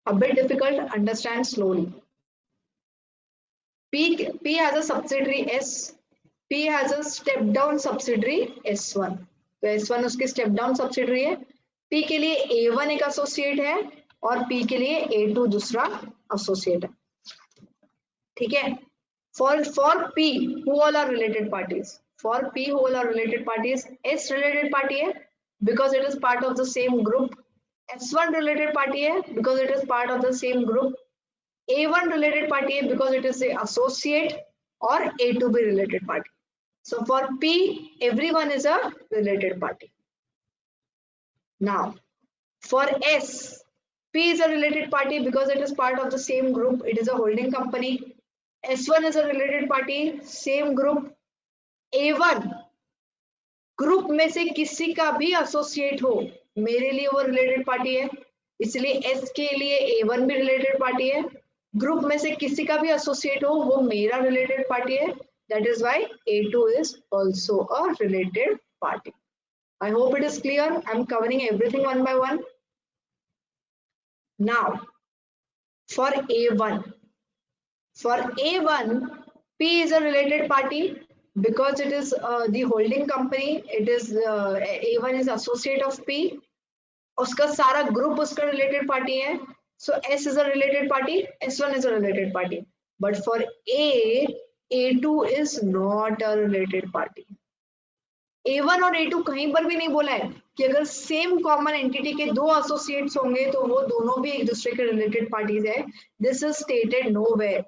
A bit difficult, understand slowly. P has a subsidiary S. P has a step down subsidiary S1. तो S1 उसकी step down subsidiary है. P के लिए A1 एक associate है और P के लिए A2 दूसरा associate है. ठीक है. For P, who all are related parties? For P, who all are related parties? S related party है because it is part of the same group. S1 related party है because it is part of the same group. A1 related party है because it is the associate or A2B related party. So for P, everyone is a related party. Now, for S, P is a related party because it is part of the same group. It is a holding company. S1 is a related party, same group. A1 group में से किसी का भी associate हो, मेरे लिए वो related party है, इसलिए एस के लिए A1 भी रिलेटेड पार्टी है. ग्रुप में से किसी का भी एसोसिएट हो, वो मेरा रिलेटेड पार्टी है. That is why A2 is also a related party. I hope it is clear. I'm covering everything one by one. Now, for A1, P is a related party because it is the holding company. It is A1 is associate of P. उसका सारा group उसका related party है. So S is a related party, S1 is a related party. But for A2 is not a related party. A1 और A2 कहीं पर भी नहीं बोला है कि अगर सेम कॉमन एंटिटी के दो एसोसिएट्स होंगे तो वो दोनों भी एक दूसरे के रिलेटेड पार्टीज है. This is stated nowhere.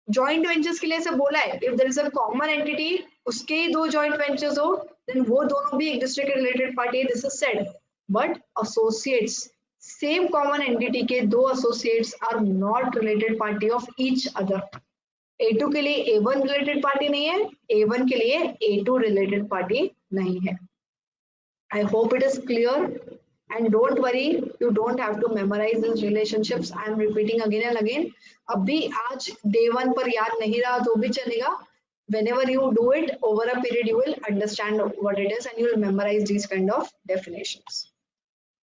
Joint ventures के लिए से बोला है if there is a common entity, उसके ही दो जॉइंट वेंचर्स हो, देन वो दोनों भी एक दूसरे के रिलेटेड पार्टी है. This is said. But associates, same common entity के दो associates are not related party of each other. A2 के लिए A1 रिलेटेड पार्टी नहीं है, A1 के लिए A2 रिलेटेड पार्टी नहीं है. I hope it is clear, and don't worry, you don't have to memorize these relationships. I am repeating again and again. अभी आज day 1 पर याद नहीं रहा तो भी चलेगा. Whenever you do it over a period, you will understand what it is and you will memorize these kind of definitions.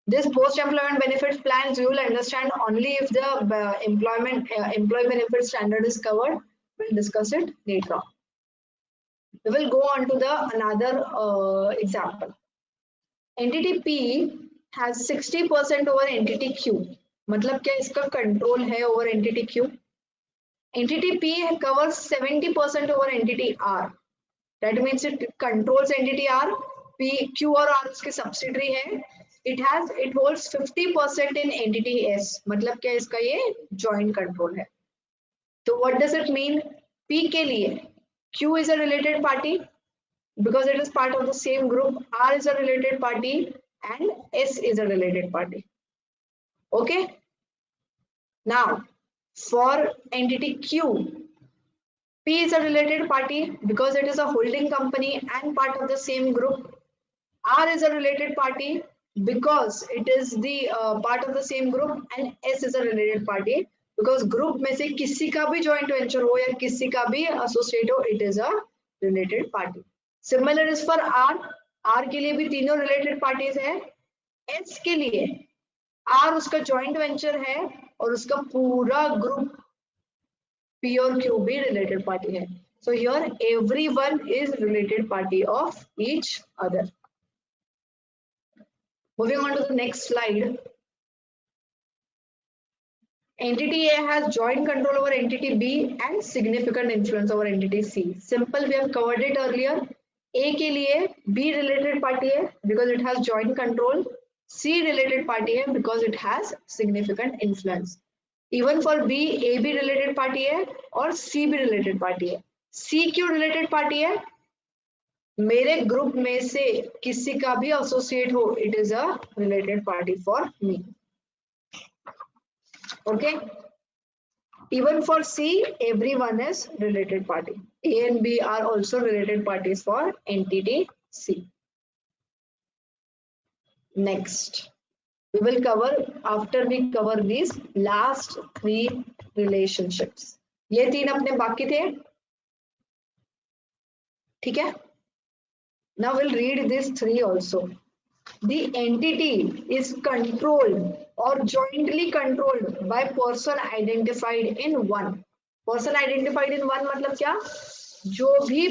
This post-employment benefits plans you will understand only if the employee benefit standard is covered. We'll discuss it later on. We will go on to the another example. Entity P has 60% over entity Q. मतलब क्या इसका control है over entity Q? Entity P covers 70% over entity R. That means it controls entity R. P, Q और R उसके subsidiary है. It holds 50% in entity S. मतलब क्या इसका ये joint control है. So what does it mean? P के लिए Q is a related party because it is part of the same group. R is a related party and S is a related party. Okay. Now, for entity Q, P is a related party because it is a holding company and part of the same group. R is a related party because it is the part of the same group, and S is a related party because group में से किसी का भी joint venture हो या किसी का भी associate हो, it is a related party. Similar is for R. R के लिए भी तीनों related parties है. S के लिए R उसका joint venture है और उसका पूरा group P और Q भी related party है. So here everyone is related party of each other. Moving on to the next slide. Entity A has joint control over entity B and significant influence over entity C. Simple, we have covered it earlier. A के लिए B related party है because it has joint control. C related party है because it has significant influence. Even for B, AB related party है और C भी related party है. C क्यों related party है? मेरे ग्रुप में से किसी का भी एसोसिएट हो, it is a related party for me. Okay. Even for C, everyone is related party. A and B are also related parties for entity C. Next, we will cover after we cover these last three relationships. ये तीन अपने बाकी थे, ठीक है. Now we'll read these three also. The entity is controlled or jointly controlled by person identified in one. Person identified in one मतलब क्या? जो भी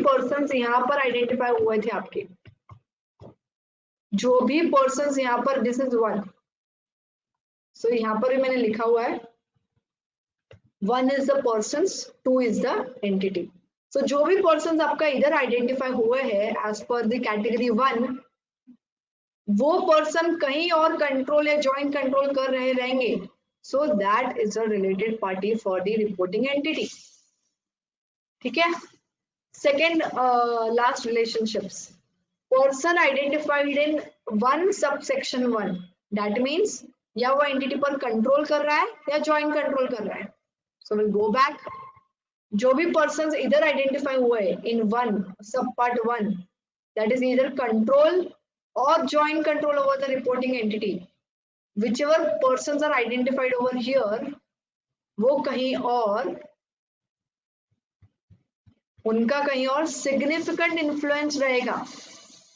persons यहाँ पर identify हुए थे आपके, जो भी persons यहाँ पर, this is one. So यहाँ पर भी मैंने लिखा हुआ है, one is the persons, two is the entity. So जो भी persons आपका इधर identify हुए हैं as per the category 1, वो person कहीं और control या joint control कर रहे रहेंगे. So that is a related party for the reporting entity. ठीक है. Second, last relationships. Person identified in one subsection 1. That means या वो entity पर control कर रहा है या joint control कर रहा है. So we'll go back. जो भी persons इधर identify हुए in one sub part 1, that is either control or joint control over the reporting entity. Whichever persons are identified over here, वो कहीं और, उनका कहीं और significant influence रहेगा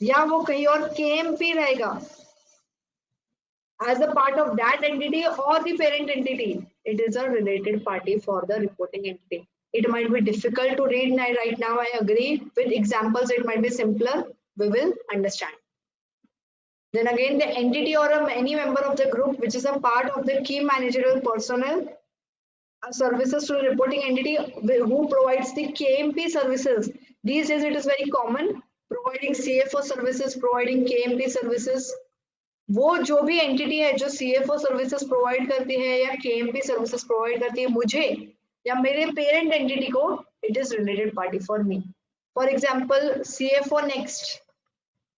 या वो कहीं और KMP रहेगा as a part of that entity or the parent entity. It is a related party for the reporting entity. It might be difficult to read right now, I agree. With examples, it might be simpler. We will understand. Then again, the entity or any member of the group which is a part of the key managerial personnel services to the reporting entity who provides the KMP services. These days, it is very common providing CFO services, providing KMP services. वो जो भी entity है जो CFO services provide करती है या KMP services provide करती है मुझे या मेरे parent entity को, it is related party for me. For example, CFO Next,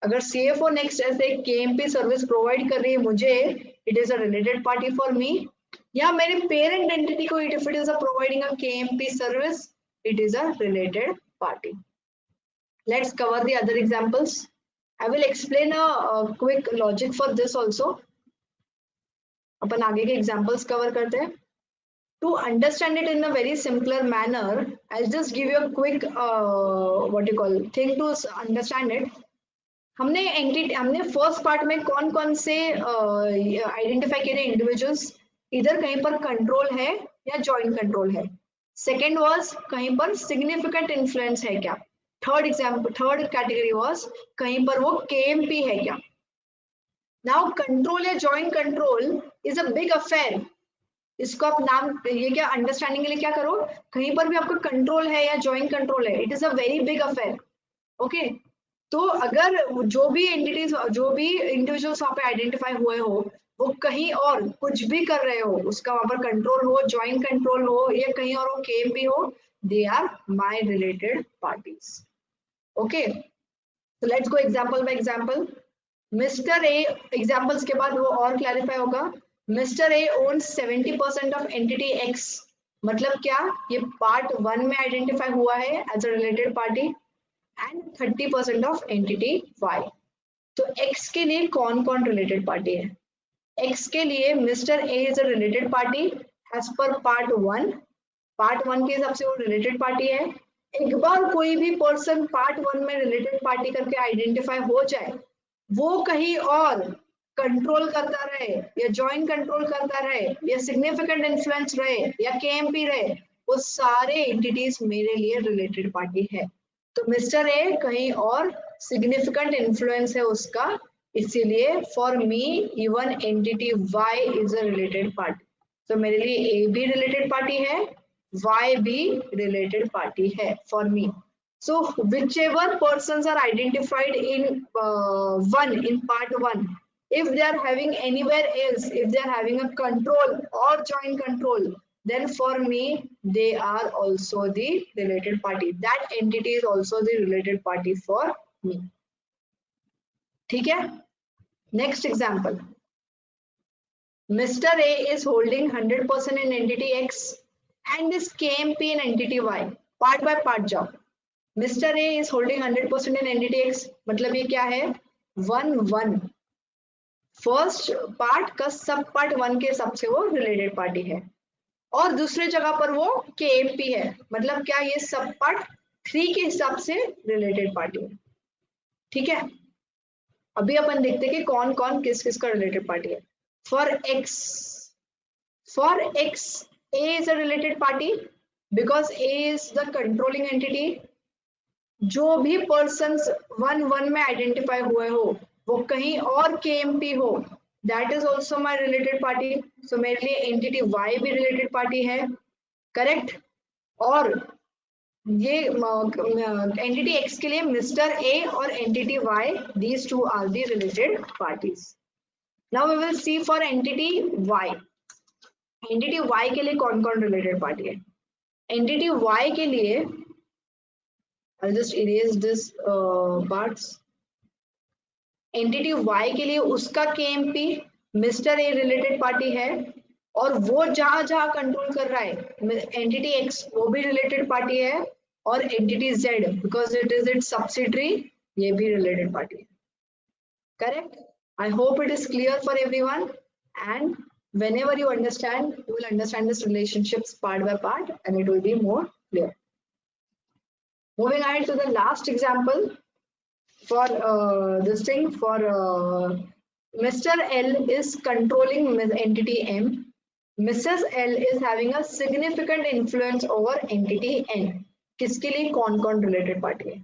अगर CFO Next ऐसे KMP service provide कर रही है मुझे, it is a related party for me. या मेरे parent entity को, if it is a providing a KMP service, it is a related party. Let's cover the other examples. I will explain a quick logic for this also. अपन आगे के examples cover करते हैं. To understand it in a very simpler manner, I'll just give you a quick thing to understand it. हमने first part में कौन कौन से identify किए individuals, इधर कहीं पर control है या joint control है. Second was कहीं पर significant influence है क्या. Third category was कहीं पर वो KMP है क्या. Now control या joint control is a big affair. इसको आप नाम ये क्या अंडरस्टैंडिंग के लिए क्या करो, कहीं पर भी आपका कंट्रोल है या जॉइंट कंट्रोल है, it is a very big affair. Okay. तो अगर जो भी एंटिटीज, जो भी इंडिविजुअल्स वहां पे आइडेंटिफाई हुए हो, वो कहीं और कुछ भी कर रहे हो, उसका वहां पर कंट्रोल हो, जॉइंट कंट्रोल हो या कहीं और वो केएमपी हो, they are my related parties. Okay. So let's go example by example. Mr. A, examples के बाद वो और क्लैरिफाई होगा. Mr. A owns 70% of entity X. मतलब क्या, ये पार्ट 1 में आइडेंटिफाई हुआ है as a related party and 30% of entity Y. तो X के लिए कौन कौन रिलेटेड पार्टी है? X के लिए mister A is a related party as per part 1. Part 1 के हिसाब से वो रिलेटेड पार्टी है. एक बार कोई भी पर्सन पार्ट 1 में रिलेटेड पार्टी करके आइडेंटिफाई हो जाए, वो कहीं और कंट्रोल करता रहे या ज्वाइंट कंट्रोल करता रहे या सिग्निफिकेंट इन्फ्लुएंस रहे या केएमपी रहे, वो सारे एंटिटीज मेरे लिए रिलेटेड पार्टी है. तो मिस्टर ए कहीं और सिग्निफिकेंट इन्फ्लुएंस है उसका, इसीलिए for me even entity Y is a related party. तो मेरे लिए ए भी रिलेटेड पार्टी है, वाई भी रिलेटेड पार्टी है for me. So whichever persons are identified in part 1, if they are having anywhere else, if they are having a control or joint control, then for me they are also the related party. That entity is also the related party for me. ठीक है? Next example. Mr. A is holding 100% in entity X and is KMP in entity Y. Part by part जाओ. Mr. A is holding 100% in entity X. मतलब ये क्या है? 1-1. First part का सब part 1 के हिसाब से वो रिलेटेड पार्टी है और दूसरे जगह पर वो KMP है. मतलब क्या, ये सब पार्ट 3 के हिसाब से रिलेटेड पार्टी है. ठीक है, अभी अपन देखते हैं कि कौन कौन किस किस का रिलेटेड पार्टी है. For X A is a related party because A is the controlling entity. जो भी पर्सन्स 1-1 में आइडेंटिफाई हुए हो वो कहीं और KMP हो, that is also my related party. So मेरे लिए एंटिटी Y भी रिलेटेड पार्टी है. करेक्ट. और ये एंटिटी X के लिए मिस्टर A और entity Y, these two are the related parties. Now we will see for entity Y. Entity Y के लिए कौन कौन रिलेटेड पार्टी है? एंटिटी Y के लिए I'll just erase this parts. Entity Y के लिए उसका KMP mister A related party है और वो जहां जहां कंट्रोल कर रहा है एंटिटी X वो भी रिलेटेड पार्टी है और entity Z because it is it's subsidiary ये भी रिलेटेड पार्टी है. Correct. I hope it is clear for everyone, and whenever you understand, you will understand this relationships part by part and it will be more clear. Moving ahead to the last example for this thing, for Mr. L is controlling entity M. Mrs. L is having a significant influence over entity N. किसके लिए कौन कौन related party है?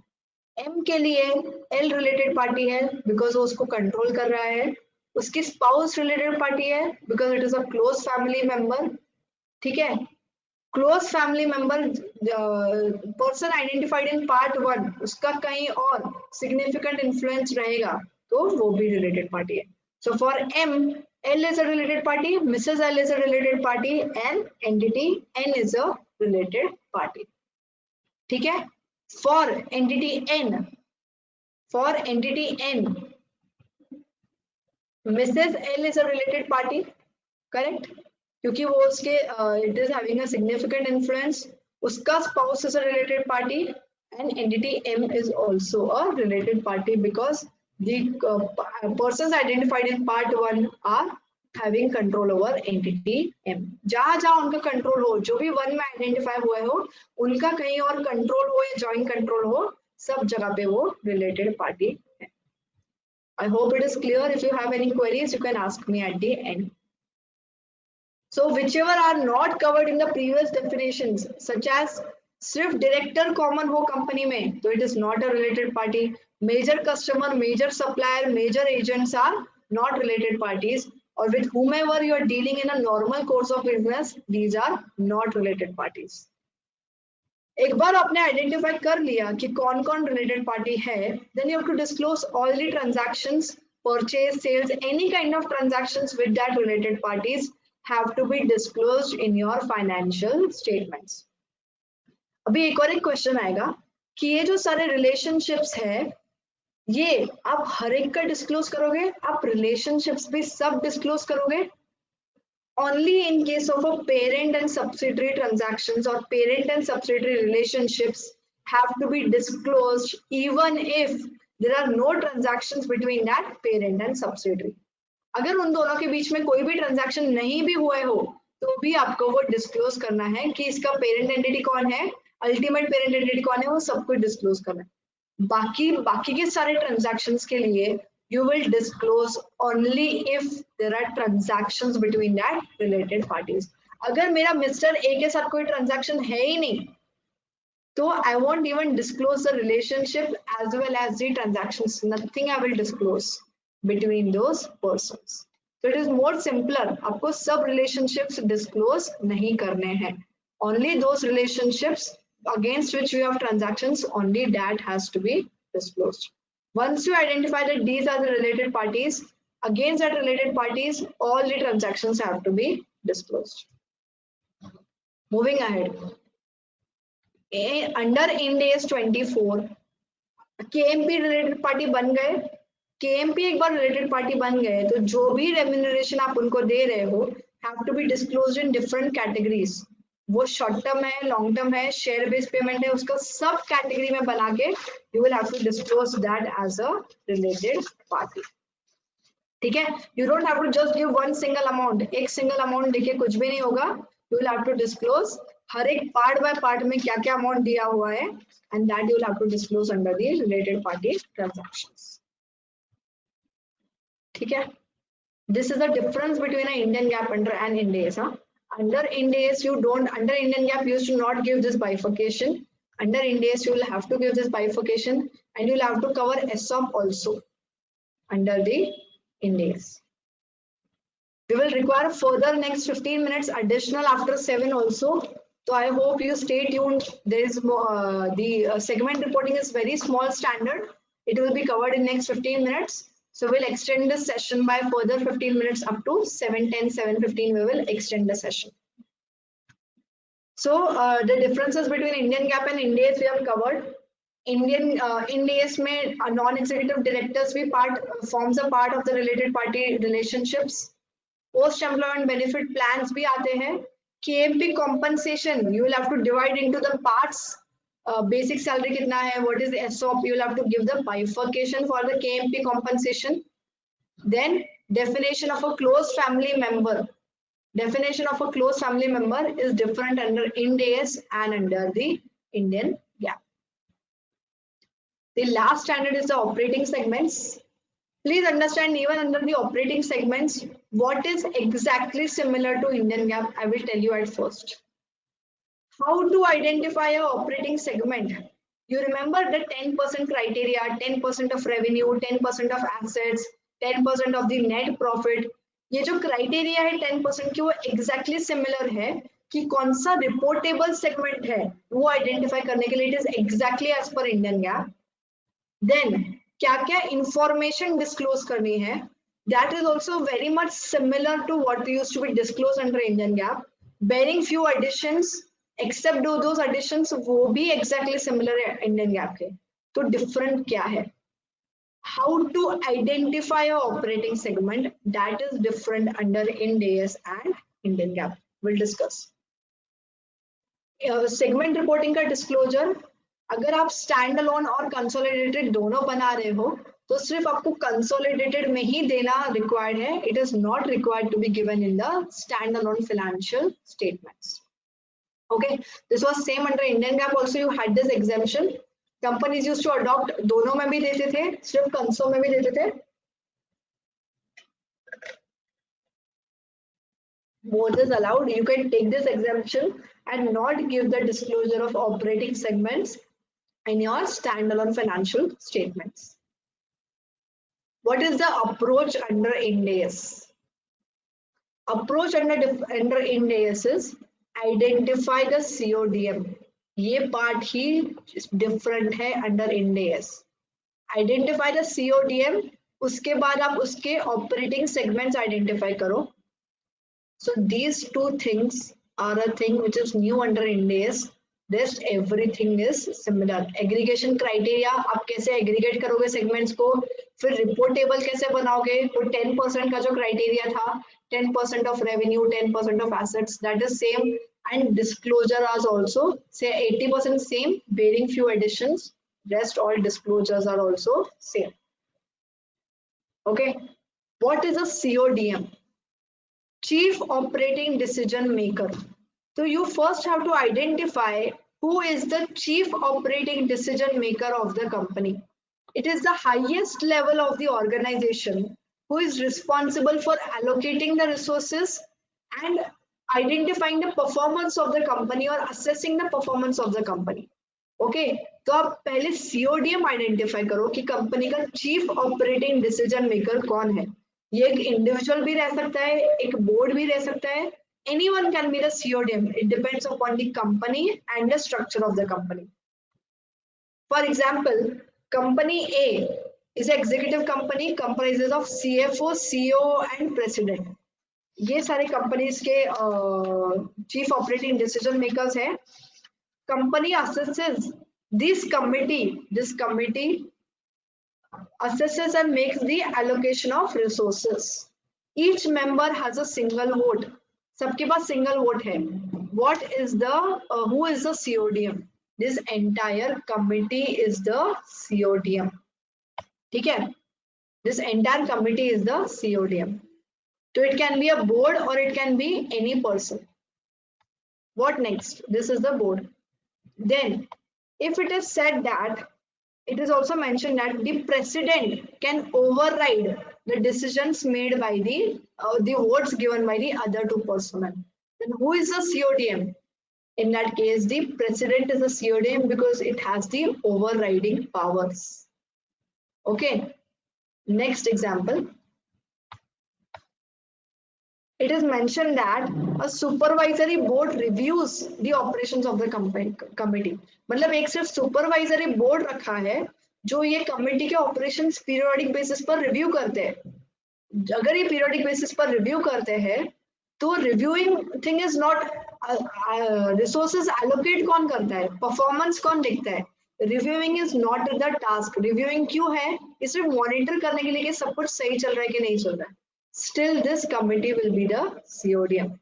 M के लिए L related party है because वो उसको कंट्रोल कर रहा है. उसकी स्पाउस रिलेटेड पार्टी है because it is a close family member. ठीक है, close family member person identified in part 1 उसका कहीं और सिग्निफिकेंट इन्फ्लुएंस रहेगा तो वो भी रिलेटेड पार्टी है. So for M, L is a related party, Mrs. L is a related party and entity N is a related party. ठीक है. For entity N, Mrs. L is a related party. Correct. क्योंकि वो उसके it is having a significant influence. उसका spouse is a related party and entity M is also a related party because the persons identified in part 1 are having control over entity M. जहां जहां उनका control हो, जो भी 1 में identify हुए हो उनका कहीं और कंट्रोल हो या जॉइंट कंट्रोल हो, सब जगह पे वो रिलेटेड पार्टी है. I hope it is clear. If you have any queries, you can ask me at the end. So whichever are not covered in the previous definitions, such as सिर्फ director common हो company में तो it is not a related party. Major customer, major supplier, major agents are not related parties. और with whomever you are dealing in a normal course of business, these are not related parties. एक बार आपने identify कर लिया कि कौन कौन related party है, then you have to disclose all the transactions, purchase, sales, any kind of transactions with that related parties have to be disclosed in your financial statements. अभी एक और एक क्वेश्चन आएगा कि ये जो सारे रिलेशनशिप्स है ये आप हर एक का डिस्क्लोज करोगे, आप रिलेशनशिप्स भी सब डिस्क्लोज करोगे. Only in case of a parent and subsidiary transactions or parent and subsidiary relationships have to be disclosed even if there are no transactions between that parent and subsidiary. अगर उन दोनों के बीच में कोई भी ट्रांजैक्शन नहीं भी हुए हो तो भी आपको वो डिस्क्लोज करना है कि इसका पेरेंट एंटिटी कौन है, अल्टीमेट पेरेंट एंटिटी कौन है, वो सब कुछ डिस्क्लोज करना है. बाकी के सारे ट्रांजैक्शंस के लिए you will disclose only if there are transactions between that related parties. अगर मेरा मिस्टर ए के साथ कोई ट्रांजैक्शन है ही नहीं तो I won't even disclose the relationship as well as the transactions. Nothing I will disclose between those persons. So it is more simpler. आपको सब relationships disclose नहीं करने हैं. Only those relationships against which we have transactions, only that has to be disclosed. Once you identify that these are the related parties, against that related parties, all the transactions have to be disclosed. Moving ahead. Under Ind AS 24, KMP related party बन गए. KMP एक बार related party बन गए तो जो भी remuneration आप उनको दे रहे हो have to be disclosed in different categories. वो शॉर्ट टर्म है, लॉन्ग टर्म है, शेयर बेस्ड पेमेंट है, उसका सब कैटेगरी में बना के you will have to disclose that as a related party. ठीक है, you don't have to just give one single amount. एक सिंगल अमाउंट देके कुछ भी नहीं होगा. You will have to disclose हर एक पार्ट बाय पार्ट में क्या क्या अमाउंट दिया हुआ है and that you will have to disclose under the related party transactions. ठीक है, this is the difference between an Indian GAAP under and Ind AS. Under Ind AS you don't, under Indian GAAP you used to not give this bifurcation. Under Ind AS you will have to give this bifurcation and you will have to cover ESOP also under the Ind AS. We will require further next 15 minutes additional after 7 also. So I hope you stay tuned. There is the segment reporting is very small standard. It will be covered in next 15 minutes. So we'll extend this session by further 15 minutes up to 7:10, 7:15. We will extend the session. So the differences between Indian GAAP and Ind AS we have covered. Ind AS में non-executive directors भी forms a part of the related party relationships. Post employment benefit plans भी आते हैं. KMP compensation you will have to divide into the parts. Basic salary कितना है, what is the ESOP, you will have to give the bifurcation for the KMP compensation. Then definition of a close family member. Definition of a close family member is different under Ind AS and under the Indian GAAP. The last standard is the operating segments. Please understand, even under the operating segments, what is exactly similar to Indian GAAP, I will tell you at first. How to identify a operating segment? You remember the 10% criteria, 10% of revenue, 10% of assets, 10% of the net profit. ये जो criteria है 10% की वो exactly similar है कि कौन सा reportable segment है वो identify करने के लिए it is exactly as per Indian GAAP. Then क्या क्या information disclose करनी है, that is also very much similar to what used to be disclosed under Indian GAAP, bearing few additions. Except those additions वो भी exactly similar है Indian GAAP के. तो different क्या है? How to identify a operating segment, that is different under Ind AS and Indian GAAP. We'll discuss. Segment reporting का disclosure, अगर आप standalone और consolidated दोनों बना रहे हो तो सिर्फ आपको consolidated में ही देना required है. It is not required to be given in the standalone financial statements. Okay, this was same under Indian GAAP also. You had this exemption. Companies used to adopt, दोनों में भी देते थे, सिर्फ कंसो में भी देते थे. Both is allowed. You can take this exemption and not give the disclosure of operating segments in your standalone financial statements. What is the approach under Ind AS? Approach under Ind AS is identify the CODM. ये part ही different है under Ind AS. Identify the CODM, उसके बाद आप उसके operating segments identify करो. So these two things are a thing which is new under Ind AS. Rest everything is similar. Aggregation criteria, आप कैसे aggregate करोगे segments को, फिर report table कैसे बनाओगे, वो 10% का जो criteria था, 10% of revenue, 10% of assets, that is same, and disclosure is also say 80% same, bearing few additions, rest all disclosures are also same. Okay, what is a CODM? Chief Operating Decision Maker. So you first have to identify who is the chief operating decision maker of the company. It is the highest level of the organization who is responsible for allocating the resources and identifying the performance of the company or assessing the performance of the company. Okay तो आप पहले CODM identify करो कि company का chief operating decision maker कौन है. ये एक इंडिविजुअल भी रह सकता है, एक बोर्ड भी रह सकता है. Anyone can be the CODM. It depends upon the company and the structure of the company. For example, company A is an executive company comprises of CFO, CEO and president. ये सारे companies के chief operating decision makers हैं. Company assesses this committee assesses and makes the allocation of resources. Each member has a single vote. सबके पास single vote है. What is the who is the CODM? This entire committee is the CODM. ठीक है? This entire committee is the CODM. So it can be a board or it can be any person. What next? This is the board. Then, if it is said that, it is also mentioned that the president can override the decisions made by the votes given by the other two personnel. Then who is the CODM? In that case, the president is the CODM because it has the overriding powers. Okay. Next example. It is mentioned that a supervisory board reviews the operations of the committee. मतलब एक सिर्फ supervisory board रखा है जो ये committee के operations periodic basis पर review करते हैं. अगर ये periodic basis पर review करते हैं तो reviewing thing is not resources allocate कौन करता है, performance कौन देखता है. Reviewing is not the task. Reviewing क्यों है? ये सिर्फ monitor करने के लिए कि सब कुछ सही चल रहा है कि नहीं चल रहा है. Still this committee will be the CODM.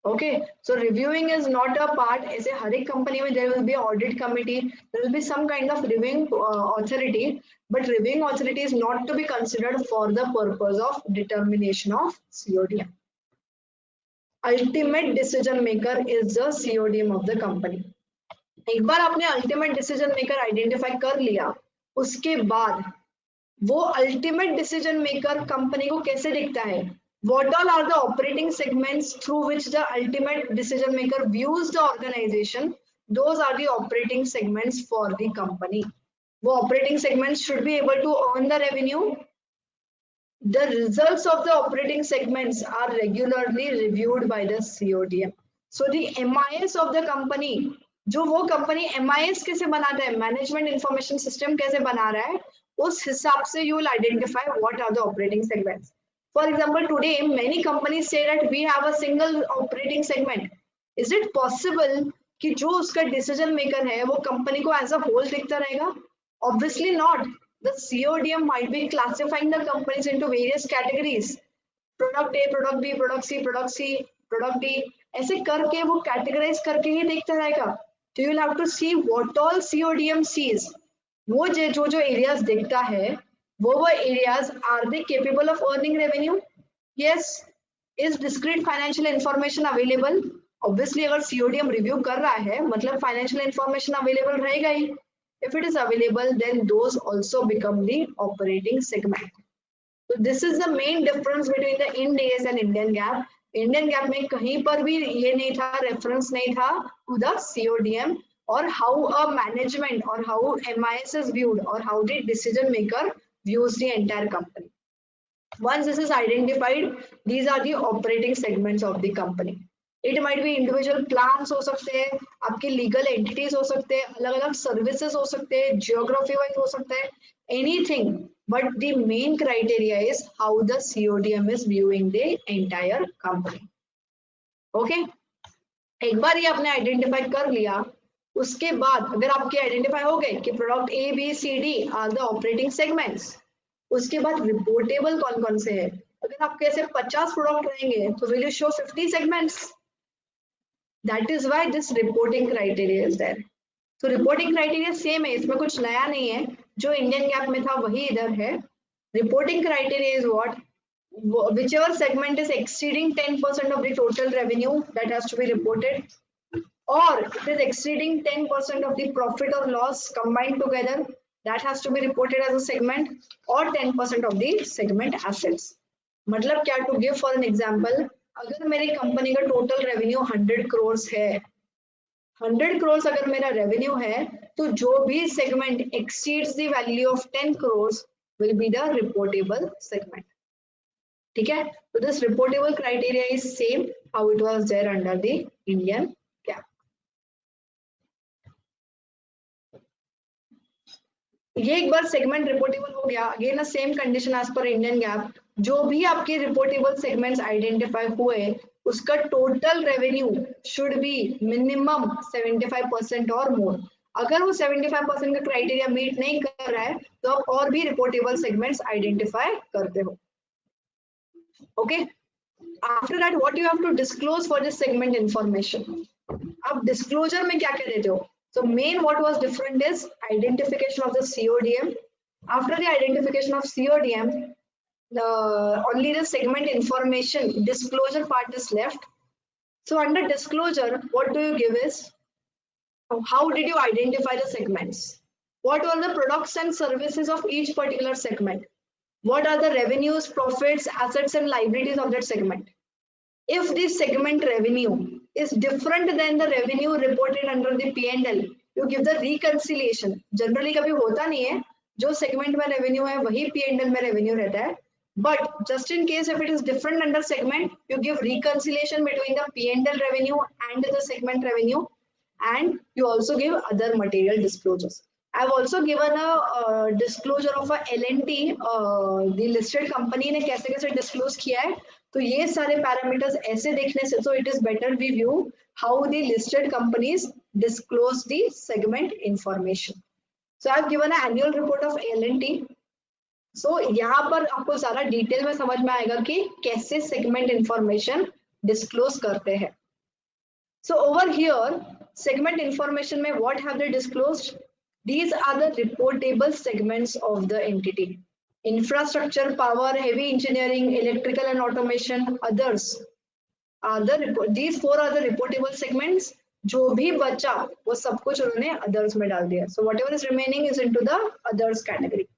Okay, so reviewing is not a part. ऐसे हर एक company में there will be audit committee, there will be some kind of reviewing authority, but reviewing authority is not to be considered for the purpose of determination of CODM. Ultimate decision maker is the CODM of the company. एक बार आपने ultimate decision maker identify कर लिया, उसके बाद वो ultimate decision maker company को कैसे दिखता है. What all are the operating segments through which the ultimate decision maker views the organization? Those are the operating segments for the company. वो operating segments should be able to earn the revenue. The results of the operating segments are regularly reviewed by the CODM. So the MIS of the company, जो वो company MIS कैसे बनाता है, management information system कैसे बना रहा है, उस हिसाब से you will identify what are the operating segments. For example, today many companies say that we have a single operating segment. Is it possible कि जो उसका decision maker है वो कंपनी को as a whole दिखता रहेगा? Obviously not. The CODM might be classifying the companies into various categories. Product A, Product B, Product C, Product C, Product D. ऐसे करके वो categorize करके ही देखता रहेगा. So you will have to see what all CODM sees. वो जो areas देखता है वो areas are they capable of earning revenue? Yes. Is discrete financial information available? Obviously अगर CODM review कर रहा है मतलब financial information available रहेगा ही. If it is available, then those also become the operating segment. So this is the main difference between the Ind AS and Indian GAAP. Indian GAAP में कहीं पर भी ये नहीं था, reference नहीं था to the CODM or how a management or how MIS is viewed or how the decision maker views the entire company. Once this is identified, these are the operating segments of the company. It might be individual plans हो सकते हैं, आपके legal entities हो सकते हैं, अलग-अलग services हो सकते हैं, geography wise हो सकता है, anything. But the main criteria is how the CODM is viewing the entire company. Okay. एक बार ये आपने आइडेंटिफाई कर लिया, उसके बाद अगर आपके आइडेंटिफाई हो गए कि product A B C D are the operating segments, उसके बाद रिपोर्टेबल कौन कौन से है। अगर आपके ऐसे 50 प्रोडक्ट रहेंगे तो will you show 50 segments. That is why this reporting criteria is there. तो रिपोर्टिंग क्राइटेरिया सेम है, इसमें कुछ नया नहीं है, जो इंडियन गैप में था वही इधर है। Reporting criteria is what, whichever segment is exceeding 10% of the total revenue that has to be reported, or it is exceeding 10% of the profit or loss combined together, that has to be reported as a segment, or 10% of the segment assets. मतलब क्या, to give for an example, अगर मेरी company का total revenue 100 crore है, 100 करोड़ अगर मेरा revenue है, तो जो भी segment exceeds the value of 10 crore will be the reportable segment. ठीक है, तो this reportable criteria is same how it was there under the Indian GAAP. ये एक बार सेगमेंट रिपोर्टेबल हो गया, again a same condition as per Indian GAAP, जो भी आपके रिपोर्टेबल सेगमेंट्स आइडेंटिफाई हुए उसका total revenue should be minimum 75% और मोर। अगर वो 75% का क्राइटेरिया मीट नहीं कर रहा है तो आप और भी रिपोर्टेबल सेगमेंट्स आइडेंटिफाई करते हो। Okay, after that what you have to disclose for this segment information. अब डिस्क्लोजर में क्या कर देते हो, so main what was different is identification of the CODM. After the identification of CODM, only the segment information disclosure part is left. So under disclosure, what do you give is, how did you identify the segments? What are the products and services of each particular segment? What are the revenues, profits, assets and liabilities of that segment? If the segment revenue is different than the revenue reported under the P&L, you give the reconciliation. Generally कभी होता नहीं है, जो segment में revenue है वही P&L में revenue रहता है, but just in case if it is different under segment, you give reconciliation between the P&L revenue and the segment revenue, and you also give other material disclosures. I have also given a disclosure of a L&T, the listed company ने कैसे कैसे disclose किया है, तो ये सारे parameters ऐसे देखने से, so it is better we view how the listed companies disclose the segment information. So I have given an annual report of L&T. So यहाँ पर आपको ज़्यादा डिटेल में समझ में आएगा कि कैसे segment information disclose करते हैं. So over here, segment information में what have they disclosed? These are the reportable segments of the entity. Infrastructure, power, heavy engineering, electrical and automation, others are the these four are the reportable segments. जो भी बचा वो सब कुछ उन्होंने others में डाल दिया. So whatever is remaining is into the others category.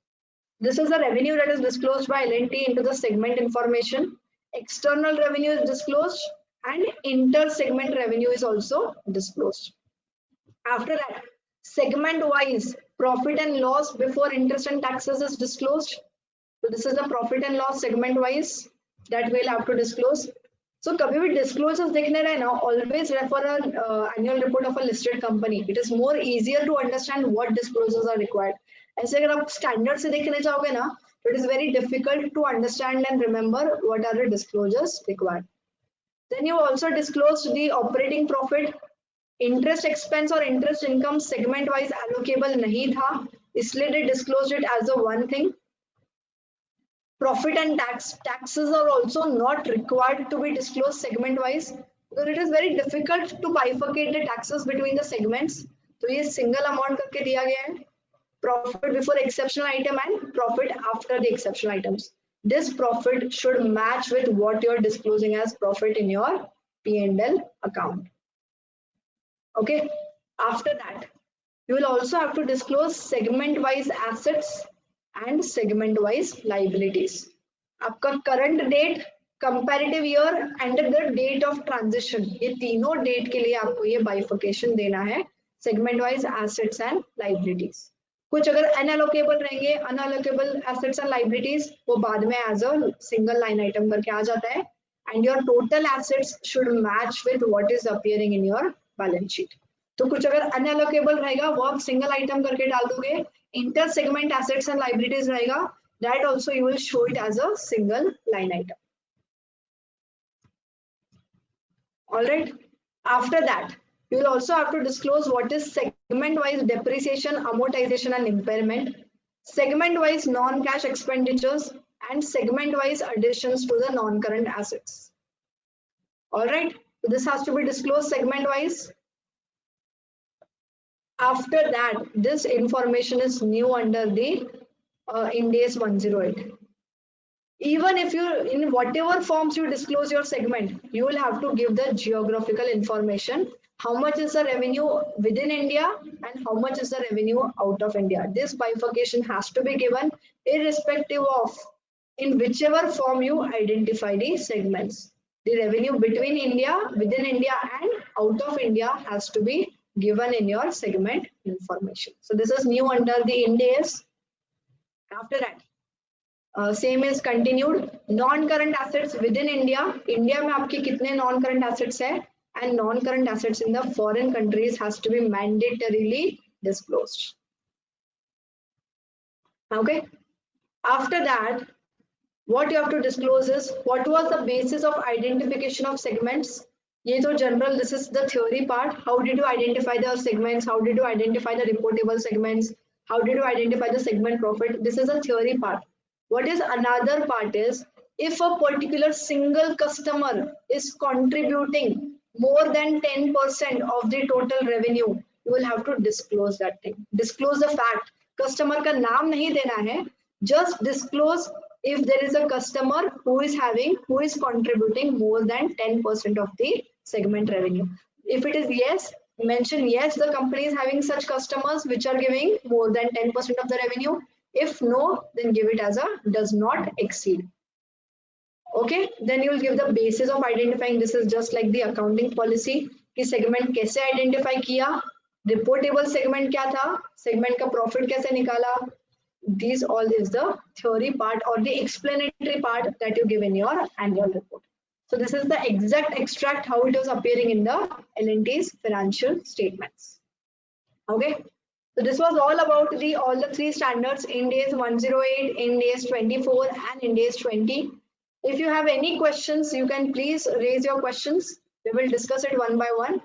This is the revenue that is disclosed by L&T into the segment information. External revenue is disclosed and inter-segment revenue is also disclosed. After that, segment-wise profit and loss before interest and taxes is disclosed. So this is the profit and loss segment-wise that we'll have to disclose. So कभी भी disclosures देखने रहे ना, always refer an annual report of a listed company. It is more easier to understand what disclosures are required. ऐसे अगर आप standard से देखने जाओगे ना, it is very difficult to understand and remember what are the disclosures required. Then you also disclosed the operating profit. Interest expense or interest income segment wise allocable नहीं था, इसलिए they disclosed it as a one thing. Profit and taxes are also not required to be disclosed segment wise because it is very difficult to bifurcate the taxes between the segments. तो ये single amount करके दिया गया है. Profit before exceptional item and profit after the exceptional items. This profit should match with what you are disclosing as profit in your P&L account. Okay, after that, you will also have to disclose segment-wise assets and segment-wise liabilities. आपका current date, comparative year and the date of transition, ये तीनों date के लिए आपको ये bifurcation देना है, segment-wise assets and liabilities. कुछ अगर unallocable रहेंगे, unallocable assets and liabilities वो बाद में as a single line item करके आ जाता है, and your total assets should match with what is appearing in your balance sheet. तो कुछ अगर अनएलोकेबल रहेगा वो आप सिंगल आइटम करके डाल दोगे. Inter segment assets and liabilities रहेगा, that also you will show it as a single line item. Alright, After that, you will also have to disclose what is segment-wise depreciation, amortization, and impairment, segment-wise non-cash expenditures, and segment-wise additions to the non-current assets. All right, so this has to be disclosed segment-wise. After that, this information is new under the Ind AS 108. Even if you, in whatever forms you disclose your segment, you will have to give the geographical information. How much is the revenue within India and how much is the revenue out of India? This bifurcation has to be given irrespective of in whichever form you identify the segments. The revenue between India, within India, and out of India has to be given in your segment information. So this is new under the Ind AS. After that, same is continued. Non-current assets within India. India में आपके कितने non-current assets है, and non-current assets in the foreign countries has to be mandatorily disclosed. Okay. After that, what you have to disclose is what was the basis of identification of segments. ये तो general, this is the theory part. How did you identify the segments? How did you identify the reportable segments? How did you identify the segment profit? This is a theory part. What is another part is if a particular single customer is contributing more than 10% of the total revenue, you will have to disclose that thing. Disclose the fact. Customer का नाम नहीं देना है. Just disclose if there is a customer who is contributing more than 10% of the segment revenue. If it is yes, mention yes, the company is having such customers which are giving more than 10% of the revenue. If no, then give it as a does not exceed. Okay, then you will give the basis of identifying. This is just like the accounting policy कि segment कैसे identify किया, reportable segment क्या था, segment का profit कैसे निकाला. These all is the theory part or the explanatory part that you give in your annual report. So this is the exact extract how it was appearing in the L&T's financial statements. Okay. So this was all about all the three standards, Ind AS 108, Ind AS 24, and Ind AS 20. If you have any questions, you can please raise your questions. We will discuss it one by one.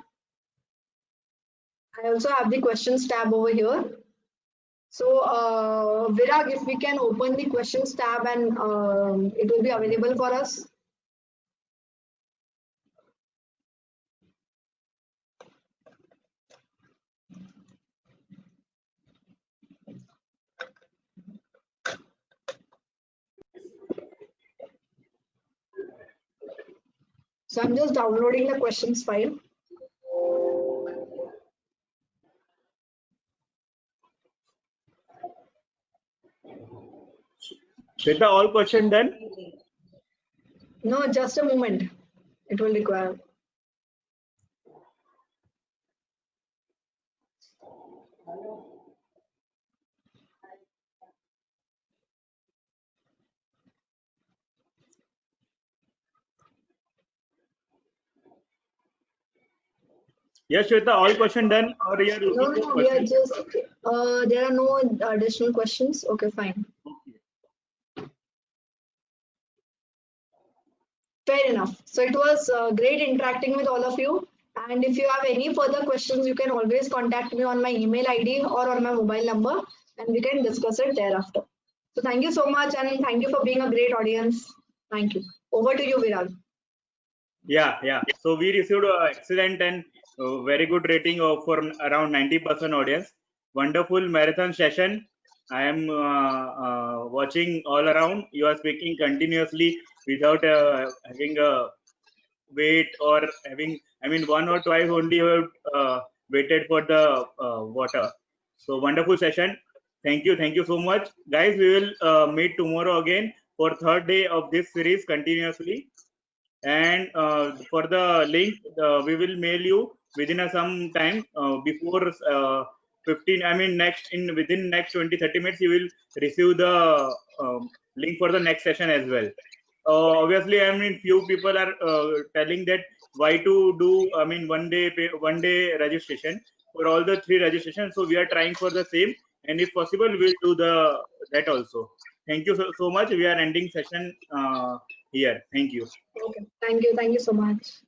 I also have the questions tab over here. So Virag, if we can open the questions tab and it will be available for us. So I'm just downloading the questions file. Shweta, all question done? No, just a moment. It will require. Yes, Shweta, all question done or you are looking No, for we are questions? just, there are no additional questions. Okay, fine. Okay. Fair enough. So it was great interacting with all of you. And if you have any further questions, you can always contact me on my email ID or on my mobile number and we can discuss it thereafter. So thank you so much and thank you for being a great audience. Thank you. Over to you, Virag. Yeah. So we received excellent and very good rating of for around 90% audience. Wonderful marathon session. I am watching all around. You are speaking continuously without having a wait or having. I mean, one or twice only you have waited for the water. So wonderful session. Thank you so much, guys. We will meet tomorrow again for third day of this series continuously. And for the link we will mail you within some time before 15 within next 20-30 minutes you will receive the link for the next session as well. Obviously, I mean, few people are telling that why to do one day registration for all the three registrations. So we are trying for the same, and if possible we'll do that also. Thank you so much. We are ending session here. Thank you. Okay. Thank you so much.